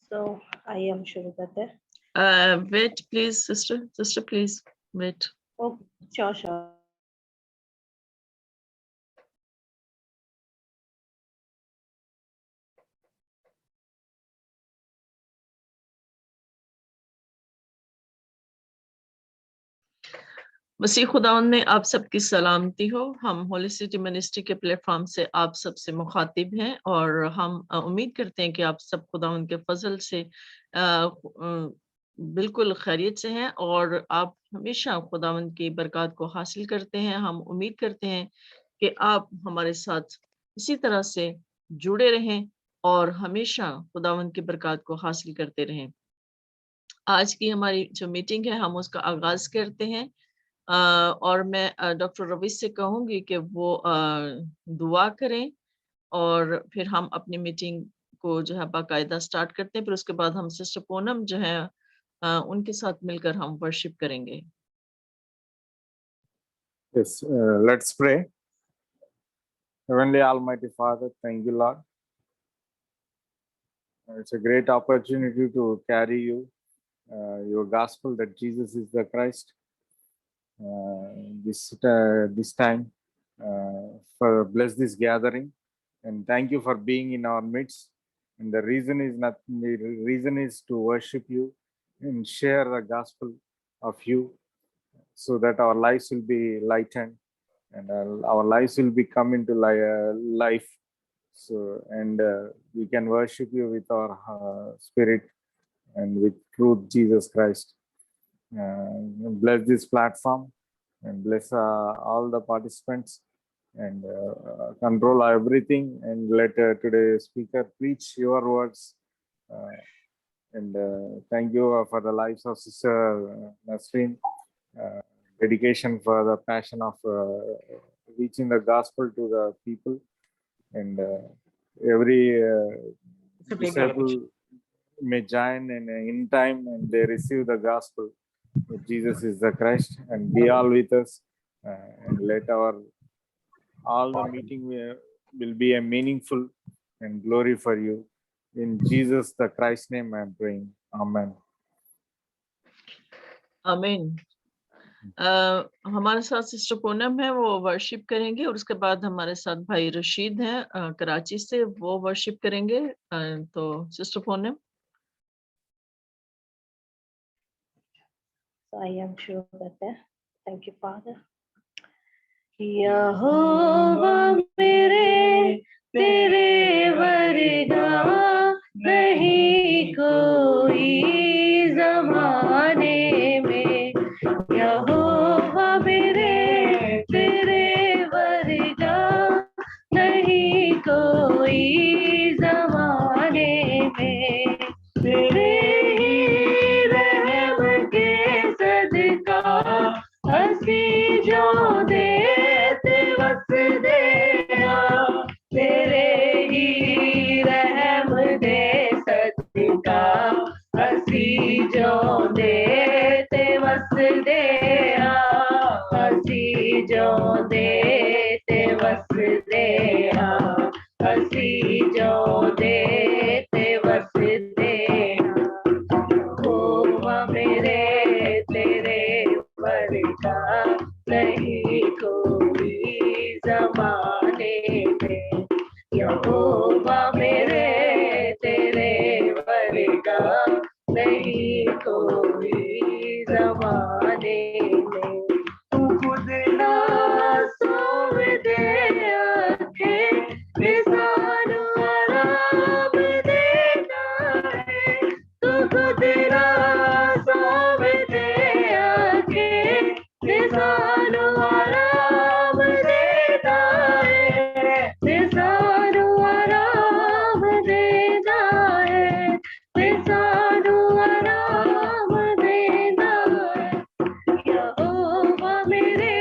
So I am शुरू करते हैं. Wait, please, sister. Sister, please wait. Oh, sure. मसीह खुदावंद में आप सबकी सलामती हो. हम होली सिटी मिनिस्ट्री के प्लेटफॉर्म से आप सबसे मुखातिब हैं और हम उम्मीद करते हैं कि आप सब खुदावंद के फजल से बिल्कुल खैरियत से हैं और आप हमेशा खुदावंद की बरकत को हासिल करते हैं. हम उम्मीद करते हैं कि आप हमारे साथ इसी तरह से जुड़े रहें और हमेशा खुदावंद की बरकत को हासिल करते रहें. आज की हमारी जो मीटिंग है हम उसका आगाज करते हैं और मैं डॉक्टर रवीश से कहूंगी कि वो दुआ करें और फिर हम अपनी मीटिंग को जो है बाकायदा स्टार्ट करते हैं. फिर उसके बाद हम सिस्टर पूनम जो है उनके साथ मिलकर हम वर्शिप करेंगे. Yes, let's pray. Heavenly Almighty Father, thank you, Lord. It's a great opportunity to carry you, your gospel that Jesus is the Christ. This time, for bless this gathering, and thank you for being in our midst. And the reason is to worship you and share the gospel of you, so that our lives will be lightened and our lives will become into life. So, and we can worship you with our spirit and with truth, Jesus Christ. Bless this platform and bless all the participants and control everything, and let today's speaker preach your words. And thank you for the lives of Sister Nasreen. Dedication for the passion of reaching the gospel to the people, and every disciple may join in time and they receive the gospel that Jesus is the Christ, and be all with us, and let all the meeting will be a meaningful and glory for you. In Jesus the Christ's name I am praying. Amen. आमीन. हमारे साथ sister Poonam है, वो worship करेंगे और उसके बाद हमारे साथ भाई रशीद हैं कराची से, वो वर्शिप करेंगे. तो sister Poonam. So I am शुरू करते हैं. Thank you, Father. यहोवा मेरे तेरे वर्गा नहीं कोई ज़माने में. यहोवा मेरे तेरे वर्गा नहीं कोई ज़माने में. तेरे ही रहम के सदका हंसी जो देते वक्त देना. तेरे ही रहम दे सदका हंसी जो देते वक्त देना. हंसी जो देते वक्त देना. हंसी जो देते वक्त देना. यहोवा मेरे तेरे वर्गा नहीं कोई ज़माने में. यहोवा मेरे तेरे वर्गा नहीं कोई ज़माने में. तू खुद ना सोव दे आके बेसानु आराम देता है. तू खुद ना सोव दे आके बेसानु आराम देता है. बेसानु आराम देता है. बेसानु आराम देता है. यहोवा मेरे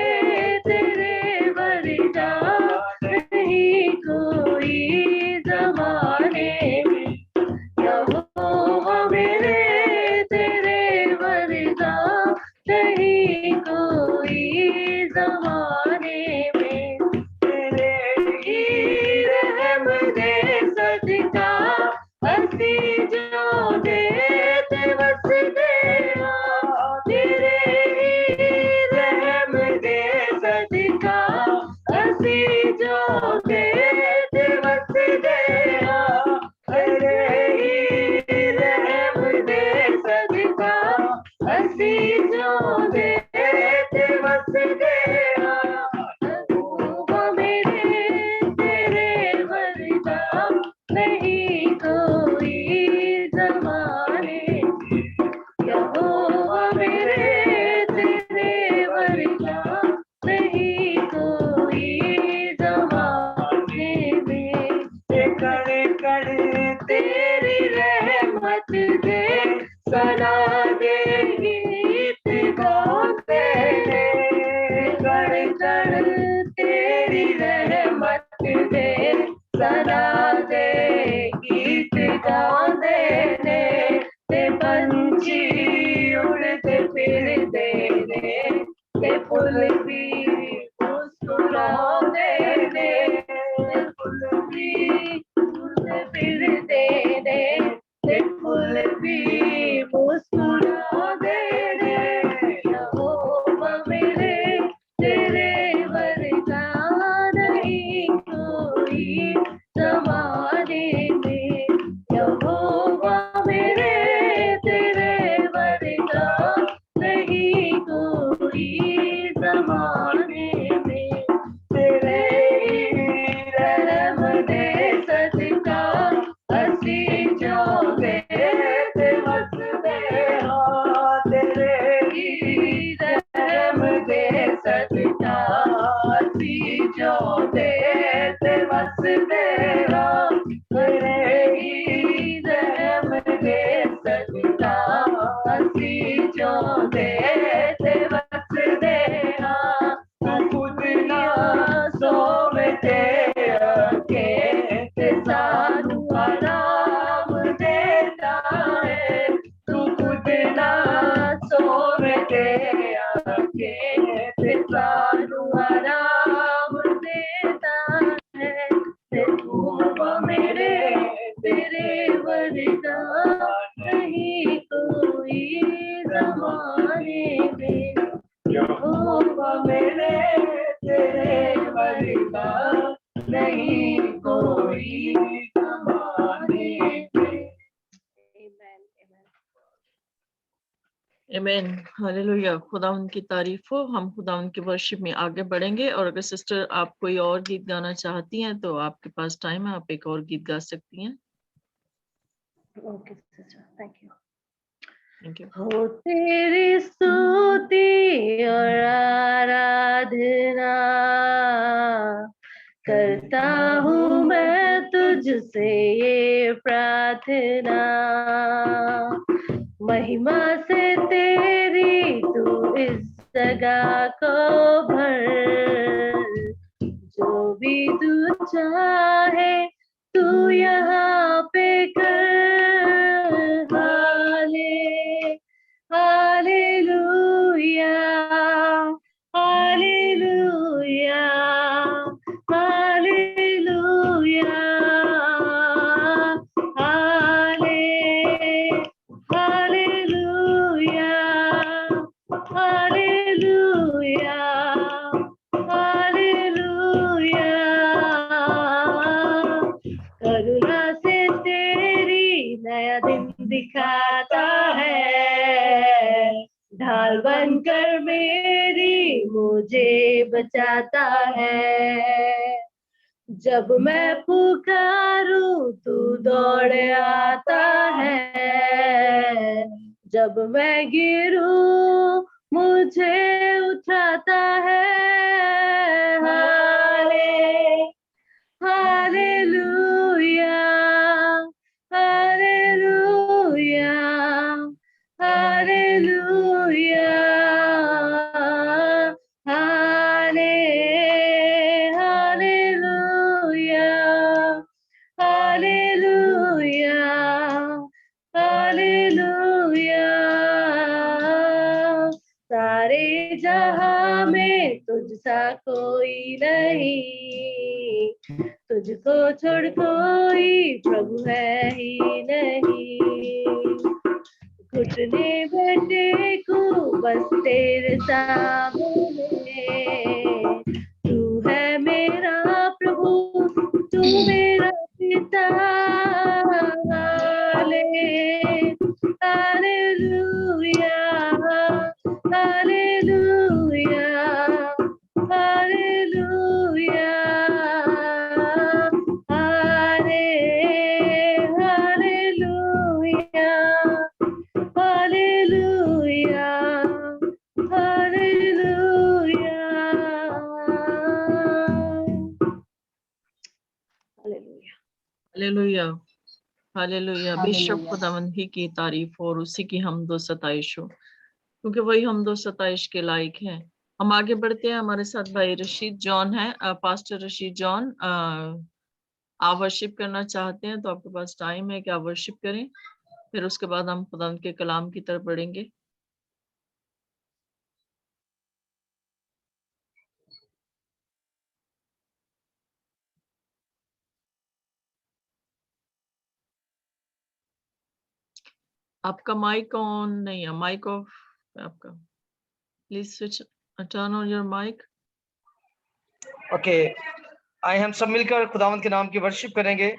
तेरे वर्गा नहीं कोई ज़माने में. यहोवा मेरे तेरे वर्गा नहीं कोई ज़माने में. तेरे ही रहम दे सदका हंसी जो दे बस गया तेरे ही रहम दे सदका असी जो दे बस गया महबूबा मेरे तेरे वर्गा नहीं कोई ज़माने यहोवा मेरे तेरे वर्गा नहीं कोई ज़माने में कण कण तेरी रहमत दे सना दे गीत गाते कण कण तेरी रहमत दे सना दे गीत गाते ने ते पंछी उड़ते फिरते ने ते फूल भी मुस्कुराते ने ते फूल भी उड़ते फिरते ने ते फूल भी मुस्कुराते ने यहोवा मेरे तेरे वर्गा नहीं कोई ज़माने में यहोवा मेरे तेरे वर्गा नहीं कोई ज़माने में तेरे ही रहम दे सदका असी जो दे बस दे तेरे ही रहम दे सदका असी जो दे बस दे तेरे ही रहम दे सदका असी जो दे बस दे खुद ना सोवते के सानू आराम देता है तू खुद ना सोवते के सानू आराम देता है तू मेरे तेरे वर्गा नहीं कोई ज़माने में यहोवा मेरे तेरे वर्गा नहीं कोई ज़माने में आमीन हालेलुया खुदा उनकी तारीफ हो हम खुदा उनकी वर्शिप में आगे बढ़ेंगे और अगर सिस्टर आप कोई और गीत गाना चाहती हैं तो आपके पास टाइम है आप एक और गीत गा सकती हैं okay sister thank you thank you हो तेरी स्तुति और आराधना करता हूँ मैं तुझसे ये प्रार्थना महिमा से तेरी तू इस जगह को भर जो भी तू चाहे तू यहाँ पे कर hallelujah hallelujah hallelujah hallelujah hallelujah hallelujah करुणा से तेरी नया दिन दिखाता है ढाल बनकर मेरी मुझे बचाता है जब मैं पुकारूं तू दौड़ आता है जब मैं गिरूं मुझे उठाता है hallelujah hallelujah hallelujah hallelujah hallelujah hallelujah सारे जहां में तुझसा कोई नहीं तुझको छोड़ कोई प्रभु है ही नहीं घुटने बैठे को बस तेरे सामने तू है मेरा प्रभु तू मेरा पिता हालेलुया हालेलुया हालेलुया हाले hallelujah hallelujah hallelujah hallelujah hallelujah hallelujah. बेशक खुदावंद ही की तारीफ हो और उसी की हमदो सताइश हो, क्योंकि वही हमदो सताइश के लायक है। हम आगे बढ़ते हैं। हमारे साथ भाई रशीद जॉन है, पास्टर रशीद जॉन। आप वर्शिप करना चाहते हैं तो आपके पास टाइम है कि आप वर्शिप करें, फिर उसके बाद हम खुदावंद के कलाम की तरफ बढ़ेंगे। आपका माइक ऑन नहीं है, माइक ऑफ है आपका। Please switch, turn on your mic. Okay, आए हम सब मिलकर खुदावंद के नाम की वर्शिप करेंगे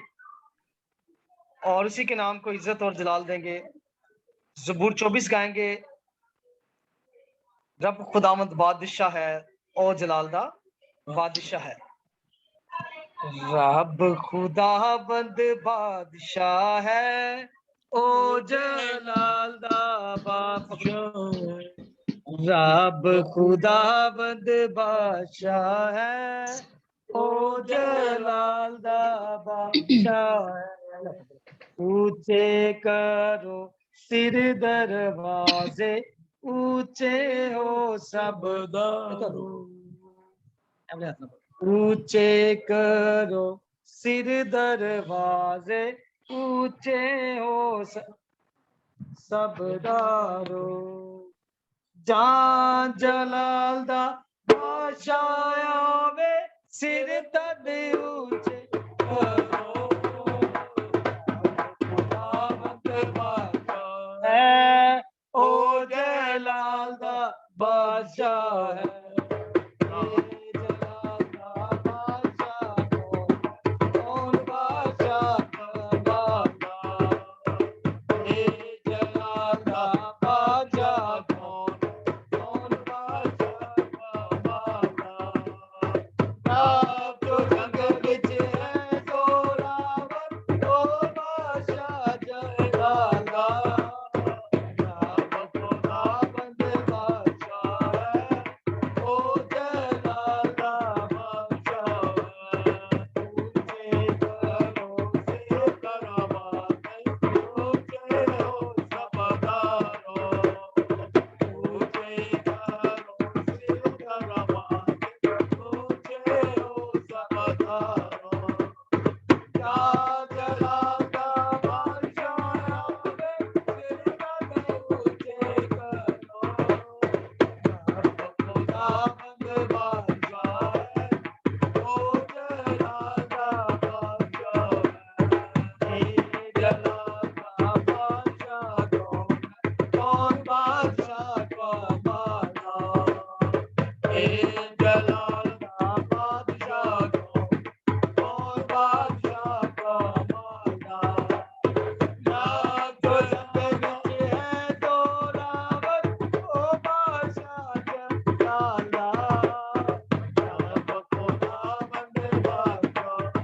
और उसी के नाम को इज्जत और जलाल देंगे। ज़बूर 24 गाएंगे। रब खुदावंद बादशाह है, ओ जलाल दा बादशाह है। रब खुदावंद बादशाह है, ओ जलाल दा बादशाह है। रब खुदावंद बादशाह है, ओ जलाल दा बादशाह है। ऊंचे करो सिर दरवाजे, ऊंचे हो सब ऊंचे करो सिर दरवाजे, ऊंचे हो सब दारो। जान जलाल दा बादशाह आवे, सिर तद ऊंचे करो। खुदावंद बादशाह है, ओ जलाल दा बादशाह है। जलाल दा बादशाह कौन बादशाह कमाला। जलाल दा बादशाह कौन बादशाह कमाला। आप जो जंग विच है जोरावर, ओ बादशाह जलाला। रब खुदावंद बादशाह है, ओ जलाल दा बादशाह है। ऊंचे करो सिर करवाते, ऊंचे हो सब दारो। ऊंचे करो सिर करवाते, ऊंचे हो सब दारो। या जलाल दा बादशाह आवे, सिर तद ऊंचे करो। रब खुदावंद बादशाह है, ओ जलाल दा बादशाह है। जलाल दा बादशाह कौन बादशाह कमाला। जलाल दा बादशाह कौन बादशाह कमाला। जो जंग विच है जोरावर, ओ बादशाह जलाला। रब खुदावंद बादशाह है,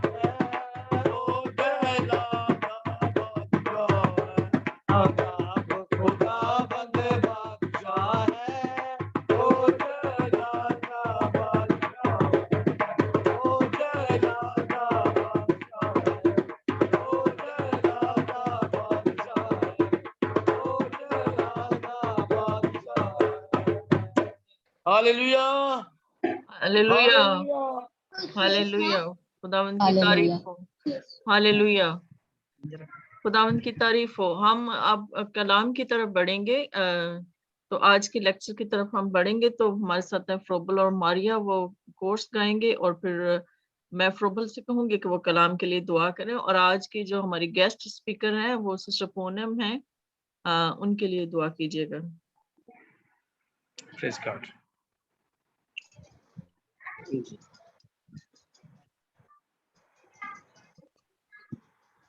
ओ जलाल दा बादशाह है। रब खुदावंद बादशाह है, ओ जलाल दा बादशाह है। ओ जलाल दा बादशाह है, ओ जलाल दा बादशाह है, ओ जलाल दा बादशाह है। Hallelujah hallelujah hallelujah. हालेलुया। खुदावंद की तारीफ हो। हालेलुया। खुदावंद की तारीफ हो। हम अब कलाम की तरफ बढ़ेंगे। तो आज के लेक्चर की तरफ हम बढ़ेंगे। तो हमारे साथ है फ्रोबल और मारिया, वो कोर्स गाएंगे और फिर मैं फ्रोबल से कहूंगी कि वो कलाम के लिए दुआ करें। और आज की जो हमारी गेस्ट स्पीकर हैं वो सिस्टर पूनम हैं, उनके लिए दुआ कीजिएगा। Praise God.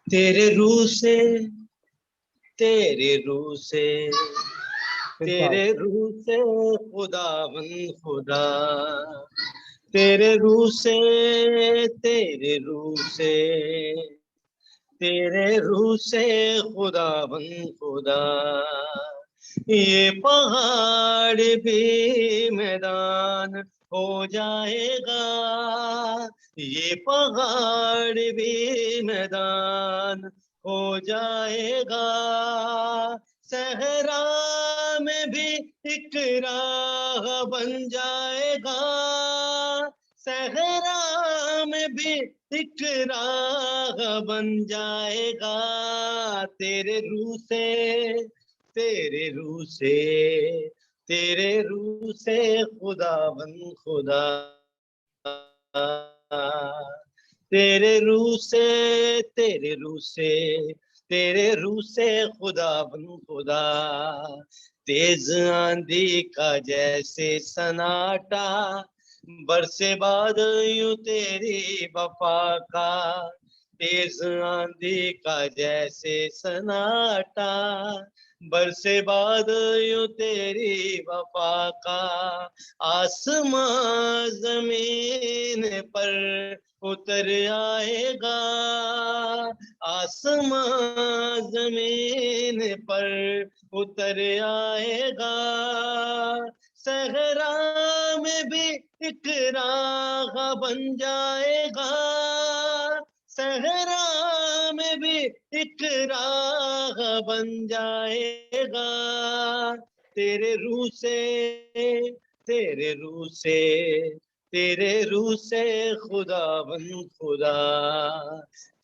तेरे रूह से, तेरे रूह से, तेरे रूह से खुदावन खुदा, तेरे रूह से, तेरे रूह से, तेरे रूह से खुदावन खुदा, ये पहाड़ भी मैदान हो जाएगा, ये पहाड़ भी मैदान हो जाएगा, सहरा में भी एक राह बन जाएगा, सहरा में भी एक राह बन जाएगा, तेरे रूह से, तेरे रूह से, तेरे रूह से खुदावन खुदा, तेरे रूह से, तेरे रूह से, तेरे रूह से खुदावन खुदा, तेज आंधी का जैसे सन्नाटा, बरसे बाद यूं तेरी वफा का, तेज आंधी का जैसे सन्नाटा, बरसे बाद यूं तेरी वफा का, आसमां जमीन पर उतर आएगा, आसमां जमीन पर उतर आएगा, सहरा में भी एक राह बन जाएगा, सहरा में भी एक राह बन जाएगा, तेरे रूह से, तेरे रूह से, तेरे रूह से खुदावन खुदा,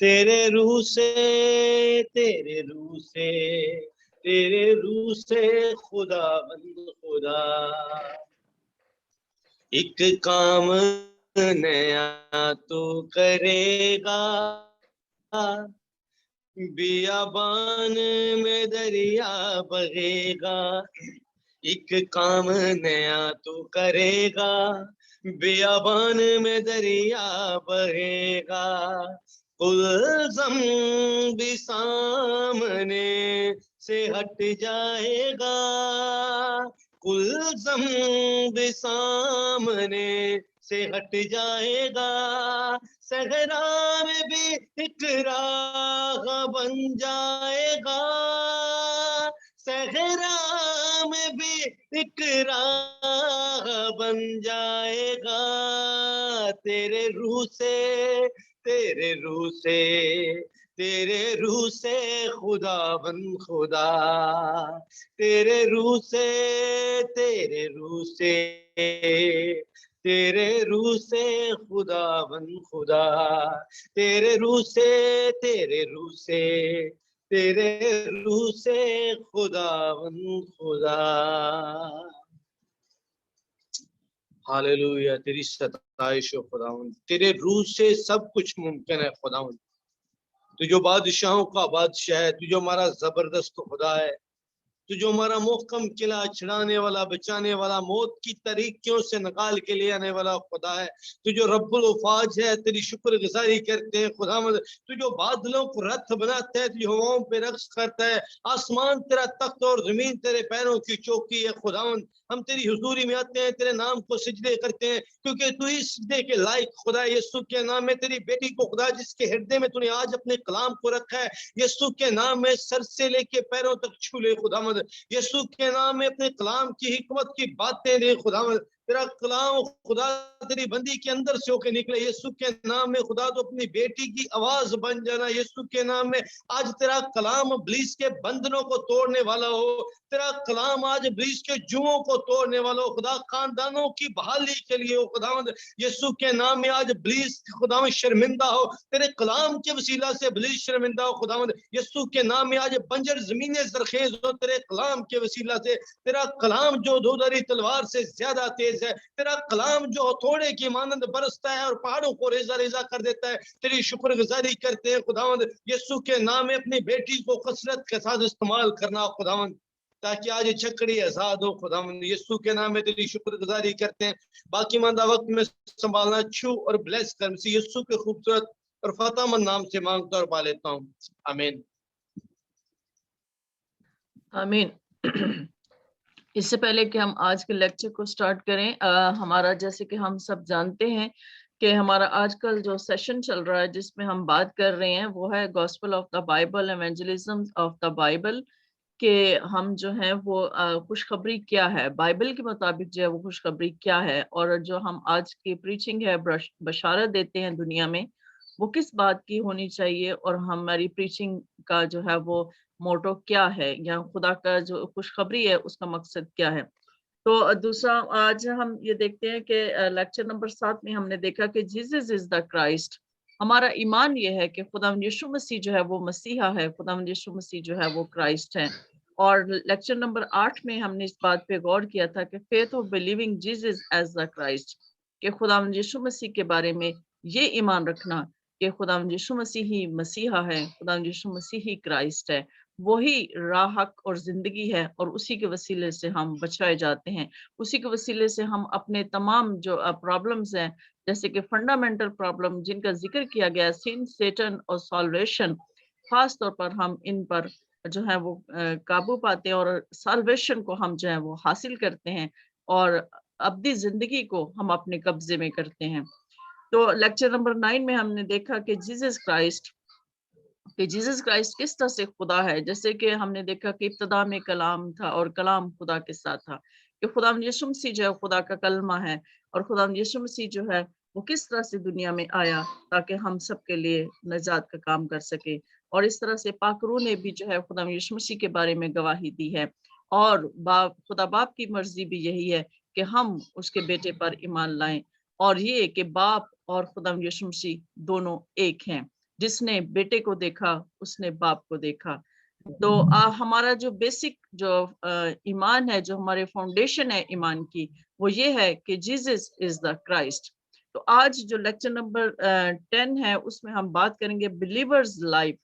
तेरे रूह से, तेरे रूह से, तेरे रूह से खुदावन खुदा, एक काम नया तो करेगा, बियाबान में दरिया बहेगा, एक काम नया तो करेगा, बियाबान में दरिया बहेगा, कुलज़म भी सामने से हट जाएगा, कुलज़म भी सामने से हट जाएगा, सहरा में भी एक राह बन जाएगा, सहरा में भी एक राह बन जाएगा, तेरे रूह से, तेरे रूह से, तेरे रूह से खुदावन खुदा, तेरे रूह से, तेरे रूह से, तेरे रूह से खुदावन खुदा, तेरे रूह से, तेरे रूह से, तेरे रूह से खुदावन खुदा, हालेलुया, तेरी सताइश हो खुदावन, तेरे रूह से सब कुछ मुमकिन है खुदावन, तू जो बादशाहों का बादशाह है, तू जो हमारा जबरदस्त खुदा है, तू जो हमारा मोहकम किला छुड़ाने वाला, बचाने वाला, मौत की तरीकियों से निकाल के ले आने वाला खुदा है, तू जो रब्बुल उफाज है, तेरी शुक्रगुजारी करते हैं खुदावंद, तू जो बादलों को रथ बनाता है, तू जो हवाओं पे रक्स करता है, आसमान तेरा तख्त और जमीन तेरे पैरों की चौकी है खुदावंद, हम तेरी हुजूरी में आते हैं, तेरे नाम को सजदे करते हैं, क्योंकि तू इस सजदे के लायक खुदा है। यीशु के नाम में तेरी बेटी को खुदा, जिसके हृदय में तूने आज अपने कलाम को रखा है, यीशु के नाम में सर से लेके पैरों तक छू ले खुदावंद, यीशु के नाम में अपने कलाम की हिकमत की बातें दे खुदावंद, तेरा कलाम खुदा तेरी बंदी के अंदर से होकर निकले, यीशु के नाम में खुदा तो अपनी बेटी की आवाज बन जाना, यीशु के नाम में आज तेरा कलाम इब्लीस के बंधनों को तोड़ने वाला हो, तेरा कलाम आज इब्लीस के जुओं को तोड़ने वाला हो खुदा, खानदानों की बहाली के लिए हो खुदावंद, यीशु के नाम में आज इब्लीस खुदावंद शर्मिंदा हो, तेरे कलाम के वसीला से इब्लीस शर्मिंदा हो खुदावंद, यीशु के नाम में आज बंजर जमीनें जरखेज हो तेरे कलाम के वसीला से, तेरा कलाम जो दोधारी तलवार से ज्यादा तेज है, तेरा कलाम जो हथौड़े की मानंद बरसता है और पहाड़ों को रेजा रेजा कर देता है, तेरी शुक्रगुजारी करते हैं खुदावंद, यीशु के नाम में अपनी बेटी को कसरत के साथ इस्तेमाल करना खुदावंद, ताकि आज छकड़ी आजाद हो खुदावंद, यीशु के नाम में तेरी शुक्रगुजारी करते हैं, बाकी मांदा वक्त में संभालना, छू और ब्लेस कर, यीशु के खूबसूरत और फतेहमंद नाम से मांगता और पा लेता हूँ, आमीन। आमीन। इससे पहले कि हम आज के लेक्चर को स्टार्ट करें, हमारा जैसे कि हम सब जानते हैं कि हमारा आजकल जो सेशन चल रहा है जिसमें हम बात कर रहे हैं वो है gospel of the Bible, evangelism of the Bible, कि हम जो है वो खुशखबरी क्या है, बाइबल के मुताबिक जो है वो खुशखबरी क्या है, और जो हम आज की प्रीचिंग है, बशारत देते हैं दुनिया में, वो किस बात की होनी चाहिए, और हमारी प्रीचिंग का जो है वो मोटो क्या है, या खुदा का जो खुशखबरी है उसका मकसद क्या है। तो दूसरा आज हम ये देखते हैं कि लेक्चर नंबर 7 में हमने देखा कि जीसस इज द क्राइस्ट। हमारा ईमान ये है कि खुदा यीशु मसीह जो है वो मसीहा है, खुदा यीशु मसीह जो है वो क्राइस्ट है। और लेक्चर नंबर 8 में हमने इस बात पे गौर किया था कि faith of believing Jesus as the Christ, कि खुदा यीशु मसीह के बारे में ये ईमान रखना कि खुदा यीशु मसीह ही मसीहा है, खुदा यीशु मसीह ही क्राइस्ट है, वही राह, हक और जिंदगी है, और उसी के वसीले से हम बचाए जाते हैं, उसी के वसीले से हम अपने तमाम जो प्रॉब्लम्स हैं, जैसे कि फंडामेंटल प्रॉब्लम जिनका जिक्र किया गया, सिन, सेटन और सॉल्वेशन, खास तौर पर हम इन पर जो है वो काबू पाते हैं, और सॉल्वेशन को हम जो है वो हासिल करते हैं, और अब्दी जिंदगी को हम अपने कब्जे में करते हैं। तो लेक्चर नंबर 9 में हमने देखा कि जीसस क्राइस्ट किस तरह से खुदा है, जैसे कि हमने देखा कि इब्तदा में कलाम था और कलाम खुदा के साथ था, कि खुदा यीशु मसीह जो है खुदा का कलमा है, और खुदा यीशु मसीह जो है वो किस तरह से दुनिया में आया ताकि हम सब के लिए निजात का काम कर सके। और इस तरह से पाक रूह ने भी जो है खुदा यीशु मसीह के बारे में गवाही दी है, और खुदा बाप की मर्जी भी यही है कि हम उसके बेटे पर ईमान लाएं, और ये कि बाप और खुदा यीशु मसीह दोनों एक हैं, जिसने बेटे को देखा उसने बाप को देखा। तो हमारा जो बेसिक जो ईमान है, जो हमारे फाउंडेशन है ईमान की, वो ये है कि जीसस इज द क्राइस्ट। तो आज जो लेक्चर नंबर 10 है उसमें हम बात करेंगे बिलीवर्स लाइफ,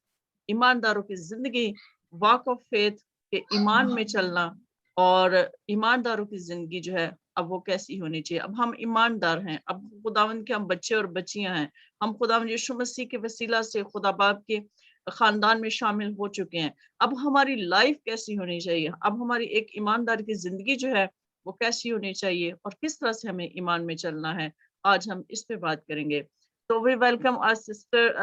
ईमानदारों की जिंदगी, वॉक ऑफ फेथ के ईमान में चलना, और ईमानदारों की जिंदगी जो है अब वो कैसी होनी चाहिए। अब हम ईमानदार हैं, अब खुदावंद के हम बच्चे और बच्चियां हैं, हम खुदावंद यीशु मसीह के वसीला से खुदा बाप के खानदान में शामिल हो चुके हैं। अब हमारी लाइफ कैसी होनी चाहिए, अब हमारी एक ईमानदार की जिंदगी जो है वो कैसी होनी चाहिए, और किस तरह से हमें ईमान में चलना है, आज हम इस पे बात करेंगे। तो we welcome our sister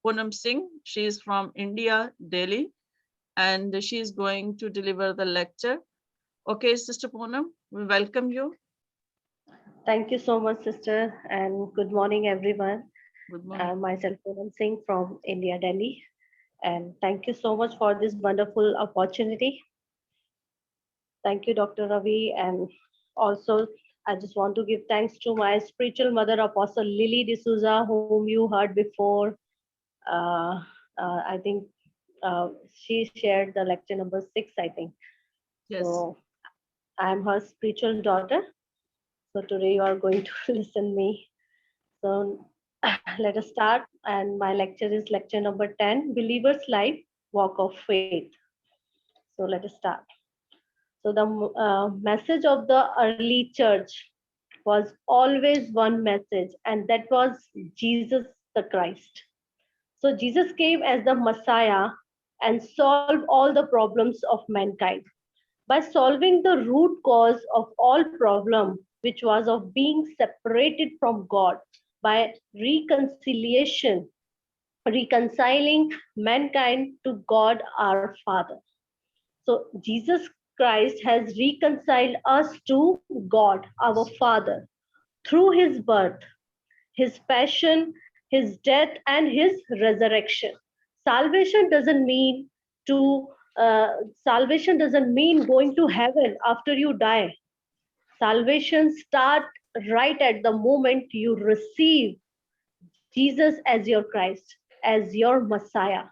Poonam Singh. She is from India, Delhi, and she is going to deliver the lecture. Okay, Sister Poonam, we welcome you. Thank you so much, sister, and good morning, everyone. Good morning. Myself, Poonam Singh from India, Delhi, and thank you so much for this wonderful opportunity. Thank you, Dr. Ravi, and also I just want to give thanks to my spiritual mother, Apostle Lily D'Souza, whom you heard before. I think she shared the lecture number 6, I think. Yes. So I am her spiritual daughter. So today you are going to listen me. So let us start. And my lecture is lecture number 10, Believer's Life, Walk of Faith. So let us start. So the message of the early church was always one message, and that was Jesus the Christ. So Jesus came as the Messiah and solved all the problems of mankind. By solving the root cause of all problem, which was of being separated from God, by reconciling mankind to God our Father. So Jesus Christ has reconciled us to God our Father through his birth, his passion, his death, and his resurrection. Salvation doesn't mean salvation doesn't mean going to heaven after you die. Salvation starts right at the moment you receive Jesus as your Christ, as your Messiah.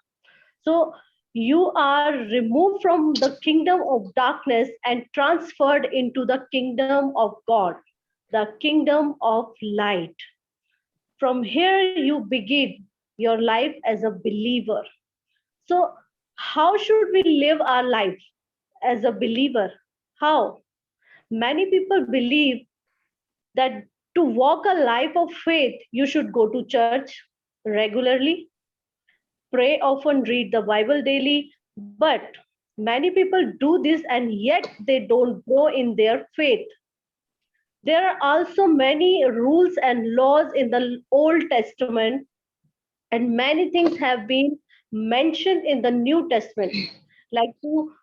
So you are removed from the kingdom of darkness and transferred into the kingdom of God, the kingdom of light. From here you begin your life as a believer. So how should we live our life as a believer? How? Many people believe that To walk a life of faith, you should go to church regularly, pray often, read the Bible daily. But many people do this and yet they don't grow in their faith. There are also many rules and laws in the Old Testament, and many things have been mentioned in the New Testament, like to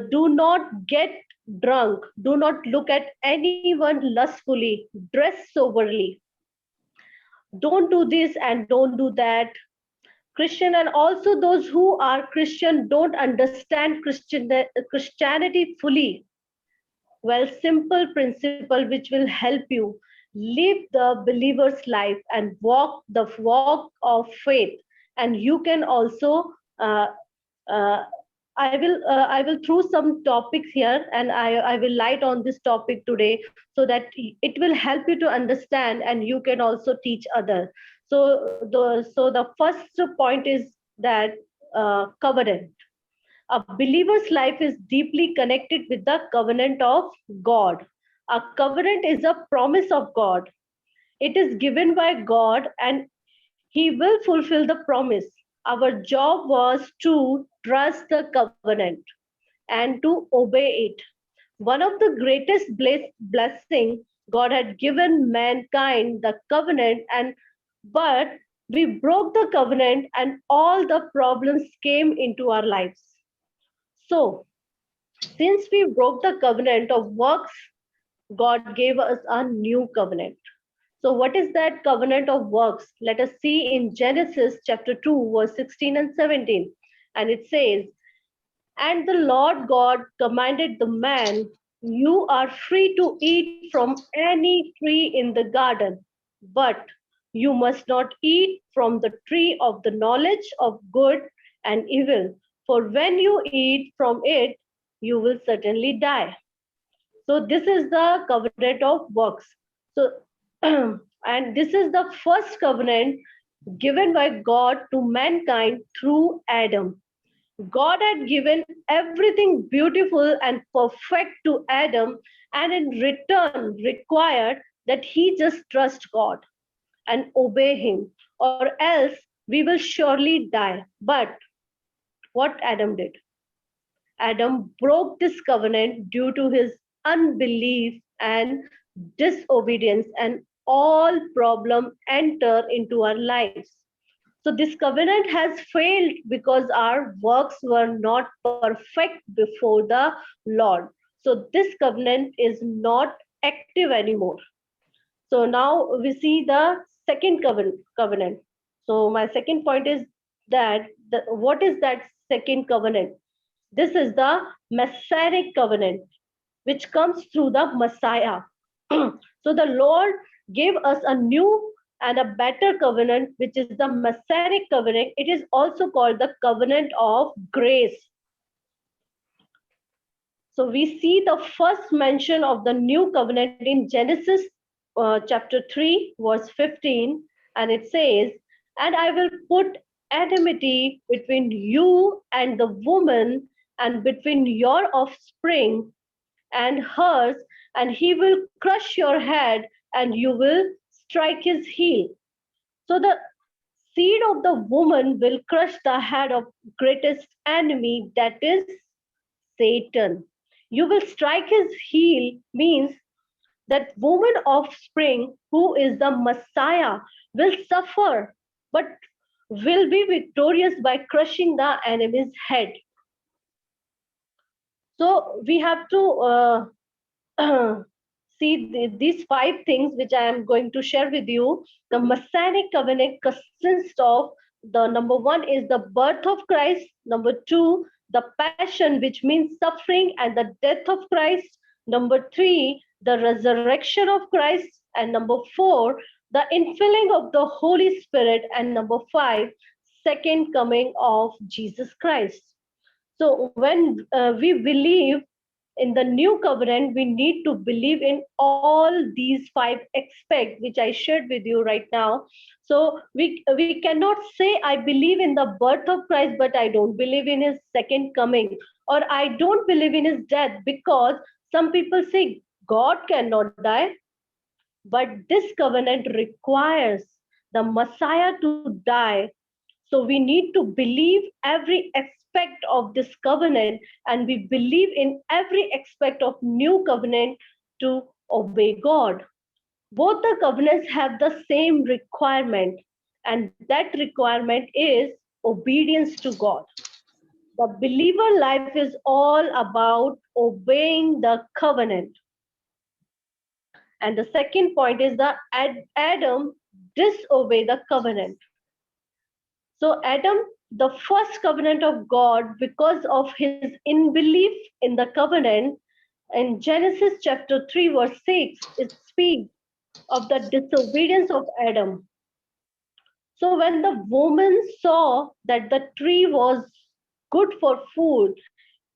do not get drunk, do not look at anyone lustfully, dress soberly, don't do this and don't do that. Christian and also those who are Christian don't understand Christianity fully. Well, simple principle which will help you live the believer's life and walk the walk of faith. And you can also uh, uh, I will throw some topics here, and I will light on this topic today so that it will help you to understand and you can also teach others. So the first point is that covenant. A believer's life is deeply connected with the covenant of God. A covenant is a promise of God. It is given by God and He will fulfill the promise. Our job was to trust the covenant and to obey it. One of the greatest blessing God had given mankind the covenant, and but we broke the covenant and all the problems came into our lives. So, since we broke the covenant of works, God gave us a new covenant. So, what is that covenant of works? Let us see in Genesis chapter 2, verse 16 and 17. And it says, "And the Lord God commanded the man, you are free to eat from any tree in the garden, but you must not eat from the tree of the knowledge of good and evil, for when you eat from it, you will certainly die." So this is the covenant of works. So, and this is the first covenant given by God to mankind through Adam. God had given everything beautiful and perfect to Adam, and in return required that he just trust God and obey him, or else we will surely die. But what Adam did? Adam broke this covenant due to his unbelief and disobedience, and all problem enter into our lives. So this covenant has failed because our works were not perfect before the Lord. So this covenant is not active anymore. So now we see the second covenant. So my second point is that what is that second covenant? This is the Messianic covenant, which comes through the Messiah. So the Lord gave us a new and a better covenant, which is the Messianic covenant. It is also called the covenant of grace. So we see the first mention of the new covenant in Genesis chapter 3, verse 15, and it says, "And I will put enmity between you and the woman, and between your offspring and hers, and he will crush your head, and you will strike his heel." So the seed of the woman will crush the head of greatest enemy, that is Satan. You will strike his heel means that woman offspring, who is the Messiah, will suffer, but will be victorious by crushing the enemy's head. So we have to see these five things which I am going to share with you. The Messianic covenant consists of the number one is the birth of Christ, number two, the passion, which means suffering and the death of Christ, number three, the resurrection of Christ, and number four, the infilling of the Holy Spirit, and number five, second coming of Jesus Christ. So when we believe in the new covenant, we need to believe in all these five aspects which I shared with you right now. So we cannot say I believe in the birth of Christ, but I don't believe in his second coming, or I don't believe in his death, because some people say God cannot die. But this covenant requires the Messiah to die. So we need to believe every aspect of this covenant, and we believe in every aspect of new covenant to obey God. Both the covenants have the same requirement, and that requirement is obedience to God. The believer life is all about obeying the covenant. And the second point is that Adam disobeyed the covenant. So Adam, the first covenant of God, because of his unbelief in the covenant, in Genesis chapter 3, verse 6, it speaks of the disobedience of Adam. So when the woman saw that the tree was good for food,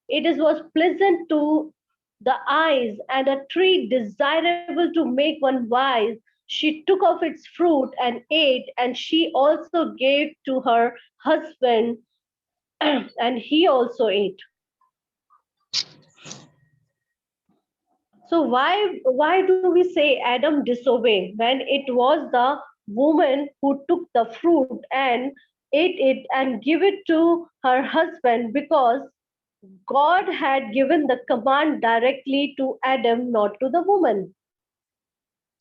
was pleasant to the eyes, and a tree desirable to make one wise, she took of its fruit and ate, and she also gave to her husband, and he also ate. So why do we say Adam disobeyed when it was the woman who took the fruit and ate it and give it to her husband? Because God had given the command directly to Adam, not to the woman.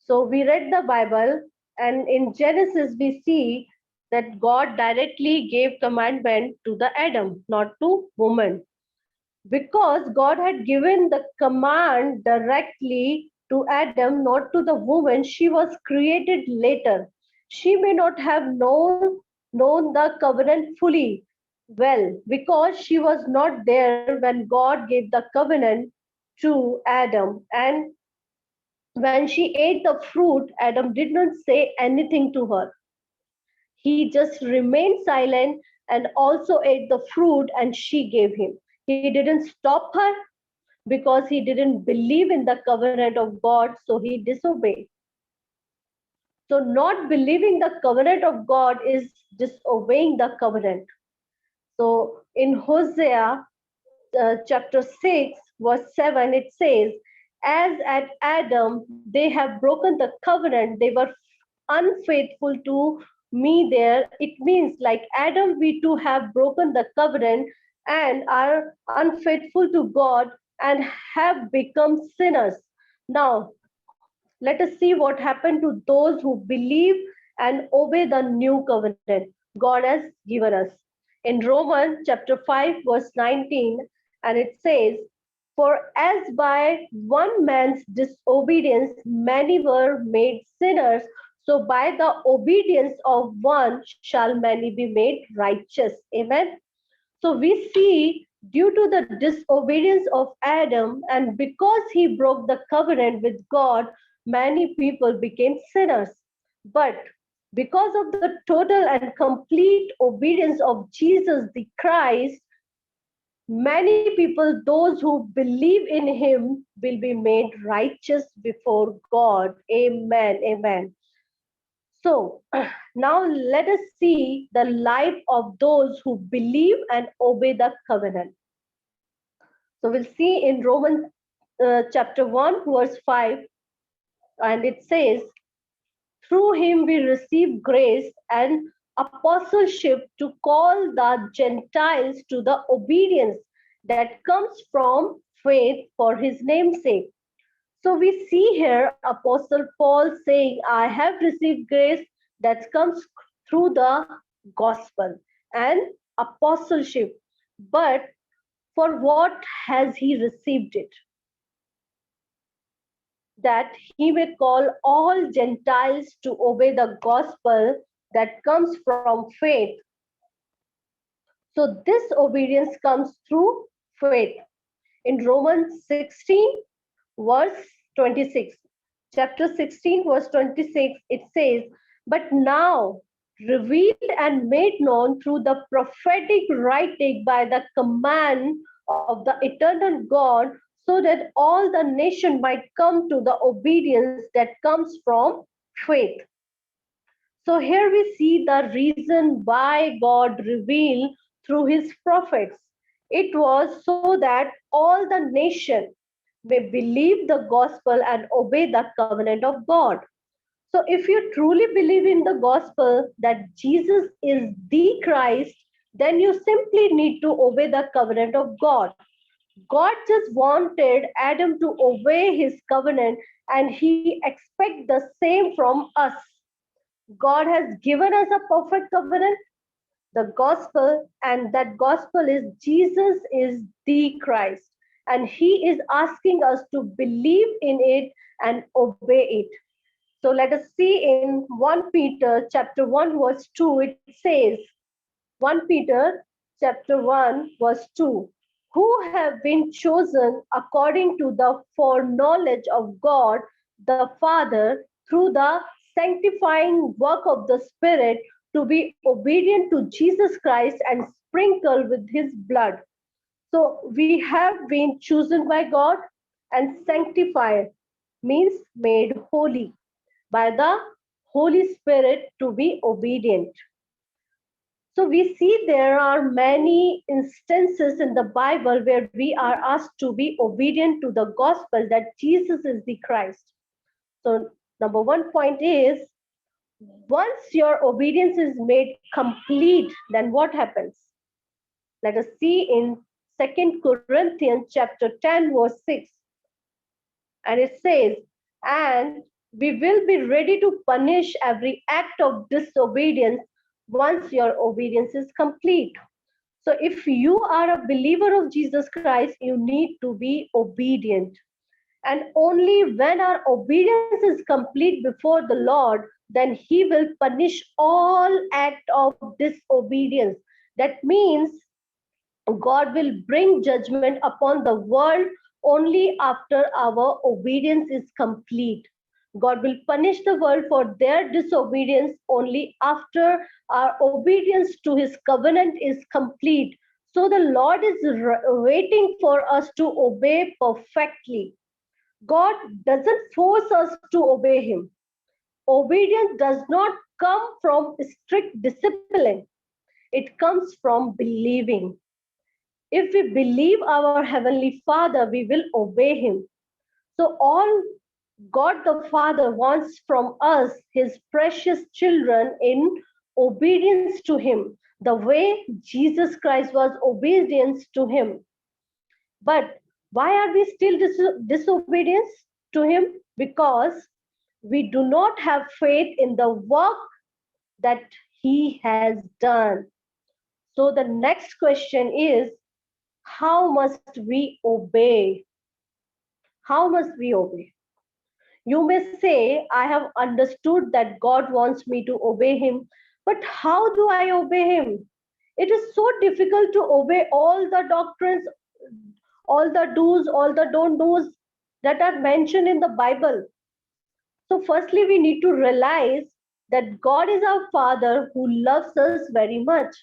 So we read the Bible, and in Genesis we see that God directly gave commandment to the Adam, not to woman. Because God had given the command directly to Adam, not to the woman, she was created later. She may not have known the covenant fully well, because she was not there when God gave the covenant to Adam. And when she ate the fruit, Adam did not say anything to her. He just remained silent and also ate the fruit, and she gave him. He didn't stop her because he didn't believe in the covenant of God, so he disobeyed. So, not believing the covenant of God is disobeying the covenant. So, in Hosea chapter 6, verse 7, it says, as at Adam, they have broken the covenant, they were unfaithful to me there. It means, like Adam, we too have broken the covenant and are unfaithful to God and have become sinners. Now, let us see what happened to those who believe and obey the new covenant God has given us. In Romans chapter 5, verse 19, and it says, for as by one man's disobedience many were made sinners, so by the obedience of one shall many be made righteous. Amen. So we see, due to the disobedience of Adam, and because he broke the covenant with God, many people became sinners. But because of the total and complete obedience of Jesus the Christ, many people, those who believe in him, will be made righteous before God. Amen. Amen. So now let us see the life of those who believe and obey the covenant. So we'll see in Romans chapter 1, verse 5, and it says, through him we receive grace and apostleship to call the Gentiles to the obedience that comes from faith for his name's sake. So we see here Apostle Paul saying, I have received grace that comes through the gospel and apostleship. But for what has he received it? That he may call all Gentiles to obey the gospel that comes from faith. So this obedience comes through faith. In Romans 16, verse 26, chapter 16, verse 26, it says, but now revealed and made known through the prophetic writing by the command of the eternal God, so that all the nation might come to the obedience that comes from faith. So here we see the reason why God revealed through his prophets. It was so that all the nation may believe the gospel and obey the covenant of God. So if you truly believe in the gospel that Jesus is the Christ, then you simply need to obey the covenant of God. God just wanted Adam to obey his covenant, and he expects the same from us. God has given us a perfect covenant, the gospel, and that gospel is Jesus is the Christ. And he is asking us to believe in it and obey it. So let us see in 1 Peter chapter 1 verse 2, it says, 1 Peter chapter 1 verse 2, who have been chosen according to the foreknowledge of God the Father through the sanctifying work of the Spirit to be obedient to Jesus Christ and sprinkled with his blood. So we have been chosen by God, and sanctified means made holy by the Holy Spirit to be obedient. So we see there are many instances in the Bible where we are asked to be obedient to the gospel that Jesus is the Christ. So number one point is, once your obedience is made complete, then what happens? Let us see in 2 Corinthians chapter 10 verse 6. And it says, and we will be ready to punish every act of disobedience once your obedience is complete. So if you are a believer of Jesus Christ, you need to be obedient. And only when our obedience is complete before the Lord, then he will punish all act of disobedience. That means God will bring judgment upon the world only after our obedience is complete. God will punish the world for their disobedience only after our obedience to his covenant is complete. So the Lord is waiting for us to obey perfectly. God doesn't force us to obey him. Obedience does not come from strict discipline. It comes from believing. If we believe our Heavenly Father, we will obey him. So all God the Father wants from us, his precious children, in obedience to him, the way Jesus Christ was obedience to him. But why are we still disobedience to him? Because we do not have faith in the work that he has done. So the next question is, how must we obey? How must we obey? You may say, I have understood that God wants me to obey him, but how do I obey him? It is so difficult to obey all the doctrines, all the do's, all the don't do's that are mentioned in the Bible. So, firstly, we need to realize that God is our Father who loves us very much.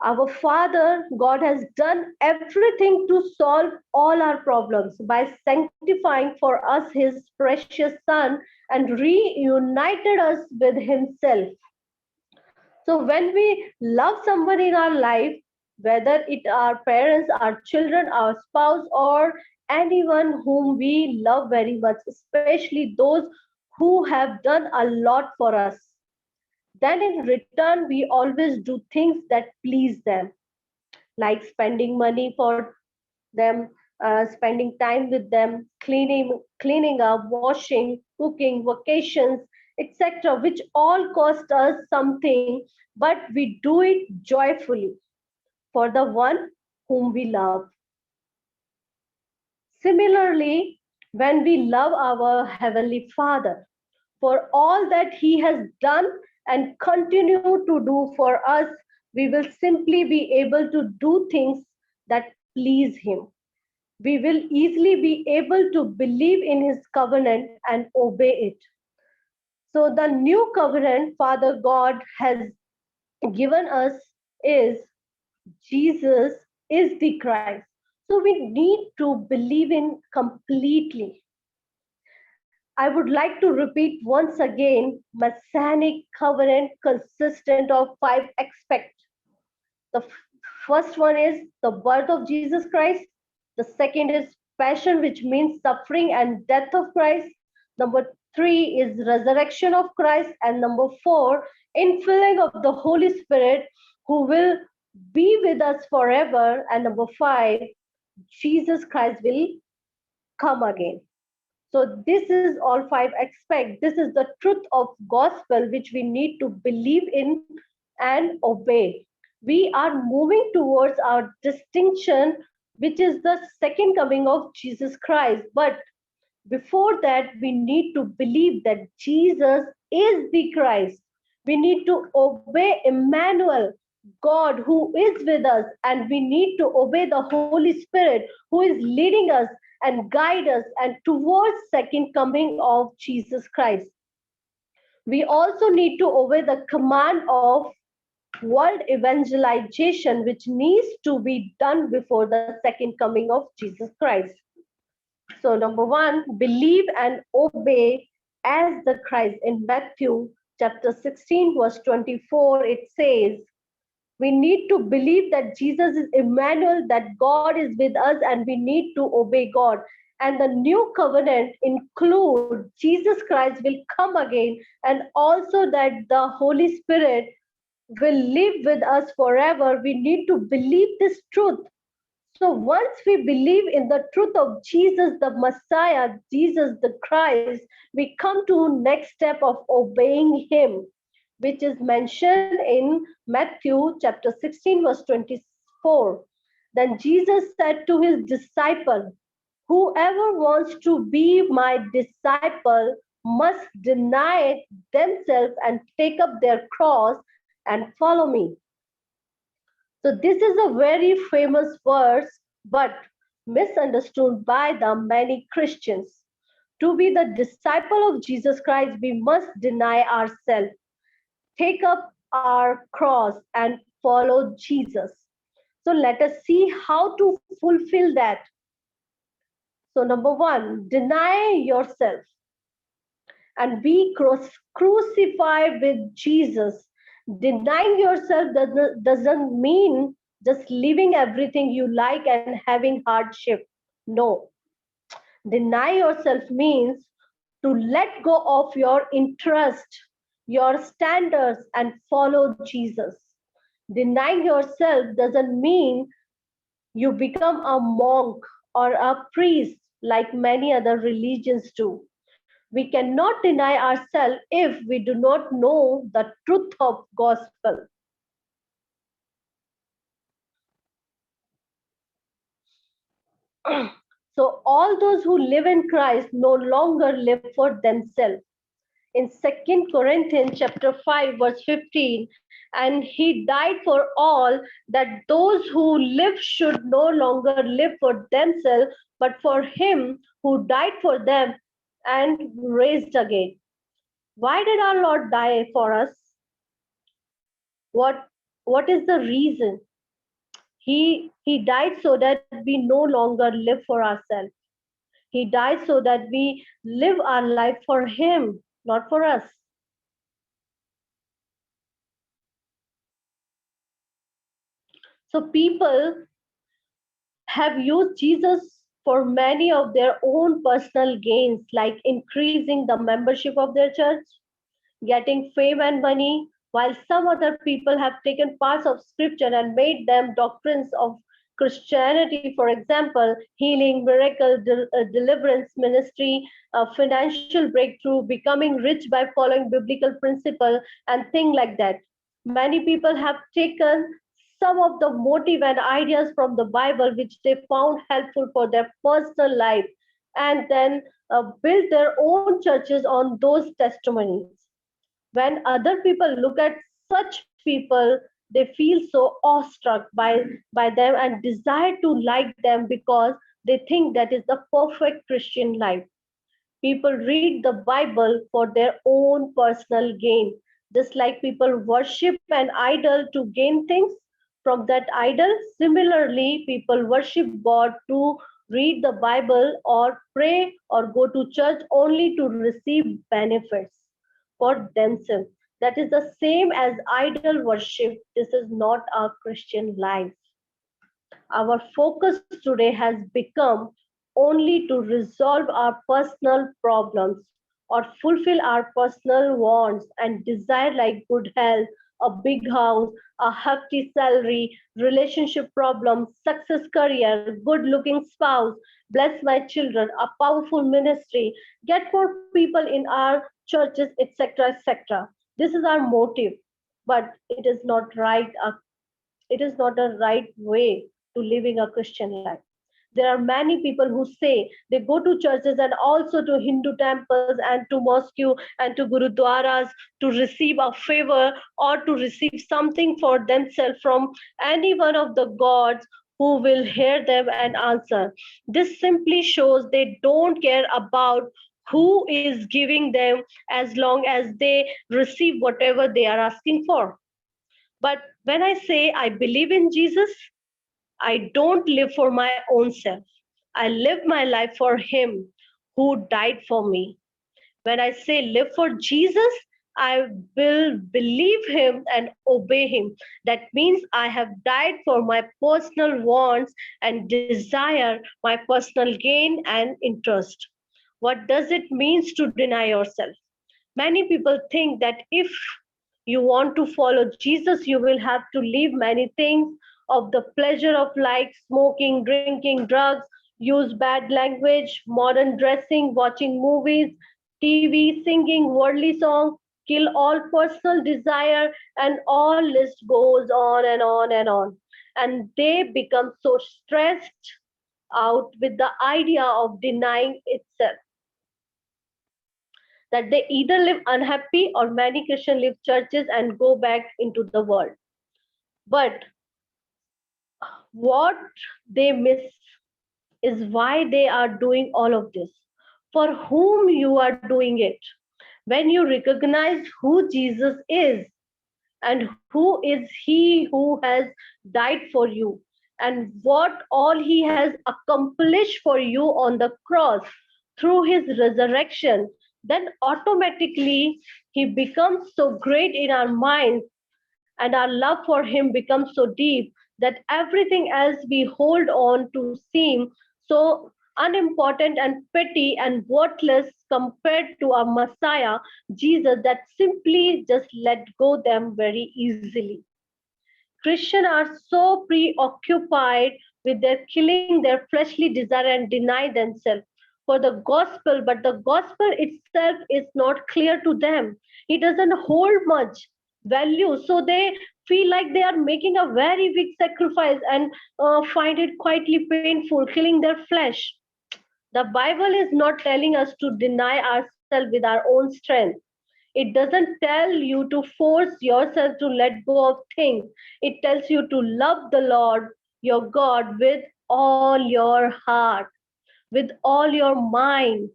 Our Father, God has done everything to solve all our problems by sanctifying for us his precious Son and reunited us with himself. So when we love someone in our life, whether it our parents, our children, our spouse, or anyone whom we love very much, especially those who have done a lot for us, then in return, we always do things that please them, like spending money for them, spending time with them, cleaning up, washing, cooking, vacations, etc., which all cost us something, but we do it joyfully for the one whom we love. Similarly, when we love our Heavenly Father for all that he has done and continue to do for us, we will simply be able to do things that please him. We will easily be able to believe in his covenant and obey it. So the new covenant Father God has given us is Jesus is the Christ. So we need to believe in completely. I would like to repeat once again, Messianic covenant consistent of 5 aspects. The first one is the birth of Jesus Christ. The second is passion, which means suffering and death of Christ. Number 3 is resurrection of Christ, and number 4, infilling of the Holy Spirit, who will be with us forever, and number 5, Jesus Christ will come again. So this is all 5 aspects. This is the truth of gospel which we need to believe in and obey. We are moving towards our distinction, which is the second coming of Jesus Christ. But before that, we need to believe that Jesus is the Christ. We need to obey Emmanuel, God who is with us, and we need to obey the Holy Spirit who is leading us and guide us and towards second coming of Jesus Christ. We also need to obey the command of world evangelization, which needs to be done before the second coming of Jesus Christ. So number 1, believe and obey as the Christ. In Matthew chapter 16 verse 24, it says, we need to believe that Jesus is Emmanuel, that God is with us, and we need to obey God. And the new covenant includes Jesus Christ will come again, and also that the Holy Spirit will live with us forever. We need to believe this truth. So once we believe in the truth of Jesus, the Messiah, Jesus the Christ, we come to next step of obeying him, which is mentioned in Matthew chapter 16 verse 24. Then Jesus said to his disciple, whoever wants to be my disciple must deny themselves and take up their cross and follow me. So this is a very famous verse, but misunderstood by the many Christians. To be the disciple of Jesus Christ, we must deny ourselves, take up our cross, and follow Jesus. So let us see how to fulfill that. So number 1, deny yourself and be crucified with Jesus. Denying yourself doesn't mean just leaving everything you like and having hardship. No. Deny yourself means to let go of your interest, your standards, and follow Jesus. Denying yourself doesn't mean you become a monk or a priest like many other religions do. We cannot deny ourselves if we do not know the truth of gospel. So all those who live in Christ no longer live for themselves. In 2 Corinthians chapter 5 verse 15, and he died for all, that those who live should no longer live for themselves, but for him who died for them and raised again. Why did our Lord die for us? What is the reason? He died so that we no longer live for ourselves. He died so that we live our life for him, not for us. So people have used Jesus for many of their own personal gains, like increasing the membership of their church, getting fame and money, while some other people have taken parts of scripture and made them doctrines of Christianity, for example, healing, miracle, deliverance ministry, financial breakthrough, becoming rich by following biblical principle, and things like that. Many people have taken some of the motive and ideas from the Bible, which they found helpful for their personal life, and then build their own churches on those testimonies. When other people look at such people, they feel so awestruck by them and desire to like them because they think that is the perfect Christian life. People read the Bible for their own personal gain, just like people worship an idol to gain things from that idol. Similarly, people worship God to read the Bible or pray or go to church only to receive benefits for themselves. That is the same as idol worship. This is not our Christian life. Our focus today has become only to resolve our personal problems or fulfill our personal wants and desire like good health, a big house, a hefty salary, relationship problems, success career, good looking spouse, bless my children, a powerful ministry, get more people in our churches, etc., etc. This is our motive, but it is not right. It is not a right way to living a Christian life. There are many people who say they go to churches and also to Hindu temples and to mosque and to gurudwaras to receive a favor or to receive something for themselves from any one of the gods who will hear them and answer. This simply shows they don't care about who is giving them as long as they receive whatever they are asking for. But when I say I believe in Jesus, I don't live for my own self. I live my life for Him who died for me. When I say live for Jesus, I will believe Him and obey Him. That means I have died for my personal wants and desire, my personal gain and interest. What does it mean to deny yourself? Many people think that if you want to follow Jesus, you will have to leave many things of the pleasure of like smoking, drinking, drugs, use bad language, modern dressing, watching movies, TV, singing worldly songs, kill all personal desire, and all list goes on and on and on. And they become so stressed out with the idea of denying itself that they either live unhappy or many Christians leave churches and go back into the world. But what they miss is why they are doing all of this, for whom you are doing it. When you recognize who Jesus is and who is He who has died for you and what all He has accomplished for you on the cross through His resurrection, then automatically He becomes so great in our minds and our love for Him becomes so deep that everything else we hold on to seem so unimportant and petty and worthless compared to our Messiah, Jesus, that simply just let go them very easily. Christians are so preoccupied with their killing their fleshly desire and deny themselves for the gospel, but the gospel itself is not clear to them. It doesn't hold much value, so they feel like they are making a very big sacrifice and find it quietly painful, killing their flesh. The Bible is not telling us to deny ourselves with our own strength. It doesn't tell you to force yourself to let go of things. It tells you to love the Lord your God with all your heart, with all your mind,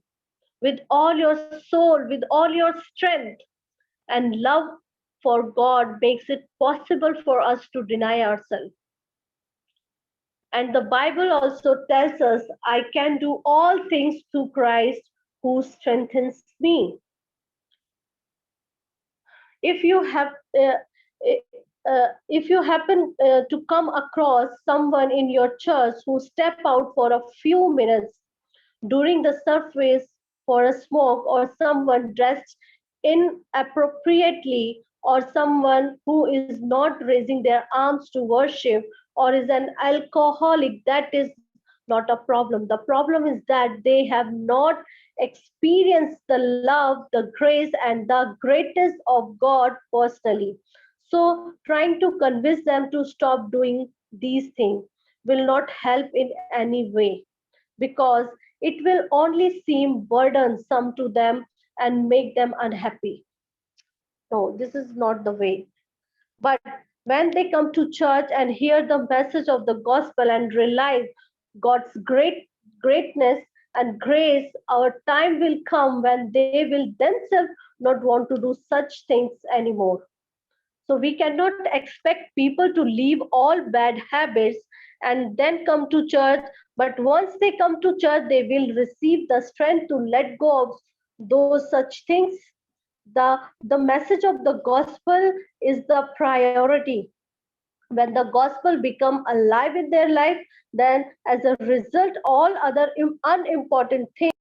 with all your soul, with all your strength. And love for God makes it possible for us to deny ourselves. And the Bible also tells us, I can do all things through Christ who strengthens me. If you have if you happen to come across someone in your church who step out for a few minutes during the service for a smoke, or someone dressed inappropriately, or someone who is not raising their arms to worship, or is an alcoholic, that is not a problem. The problem is that they have not experienced the love, the grace, and the greatness of God personally. So, trying to convince them to stop doing these things will not help in any way, because it will only seem burdensome to them and make them unhappy. No, this is not the way. But when they come to church and hear the message of the gospel and realize God's greatness and grace, our time will come when they will themselves not want to do such things anymore. So we cannot expect people to leave all bad habits and then come to church. But once they come to church, they will receive the strength to let go of those such things. The message of the gospel is the priority. When the gospel become alive in their life, then as a result, all other unimportant things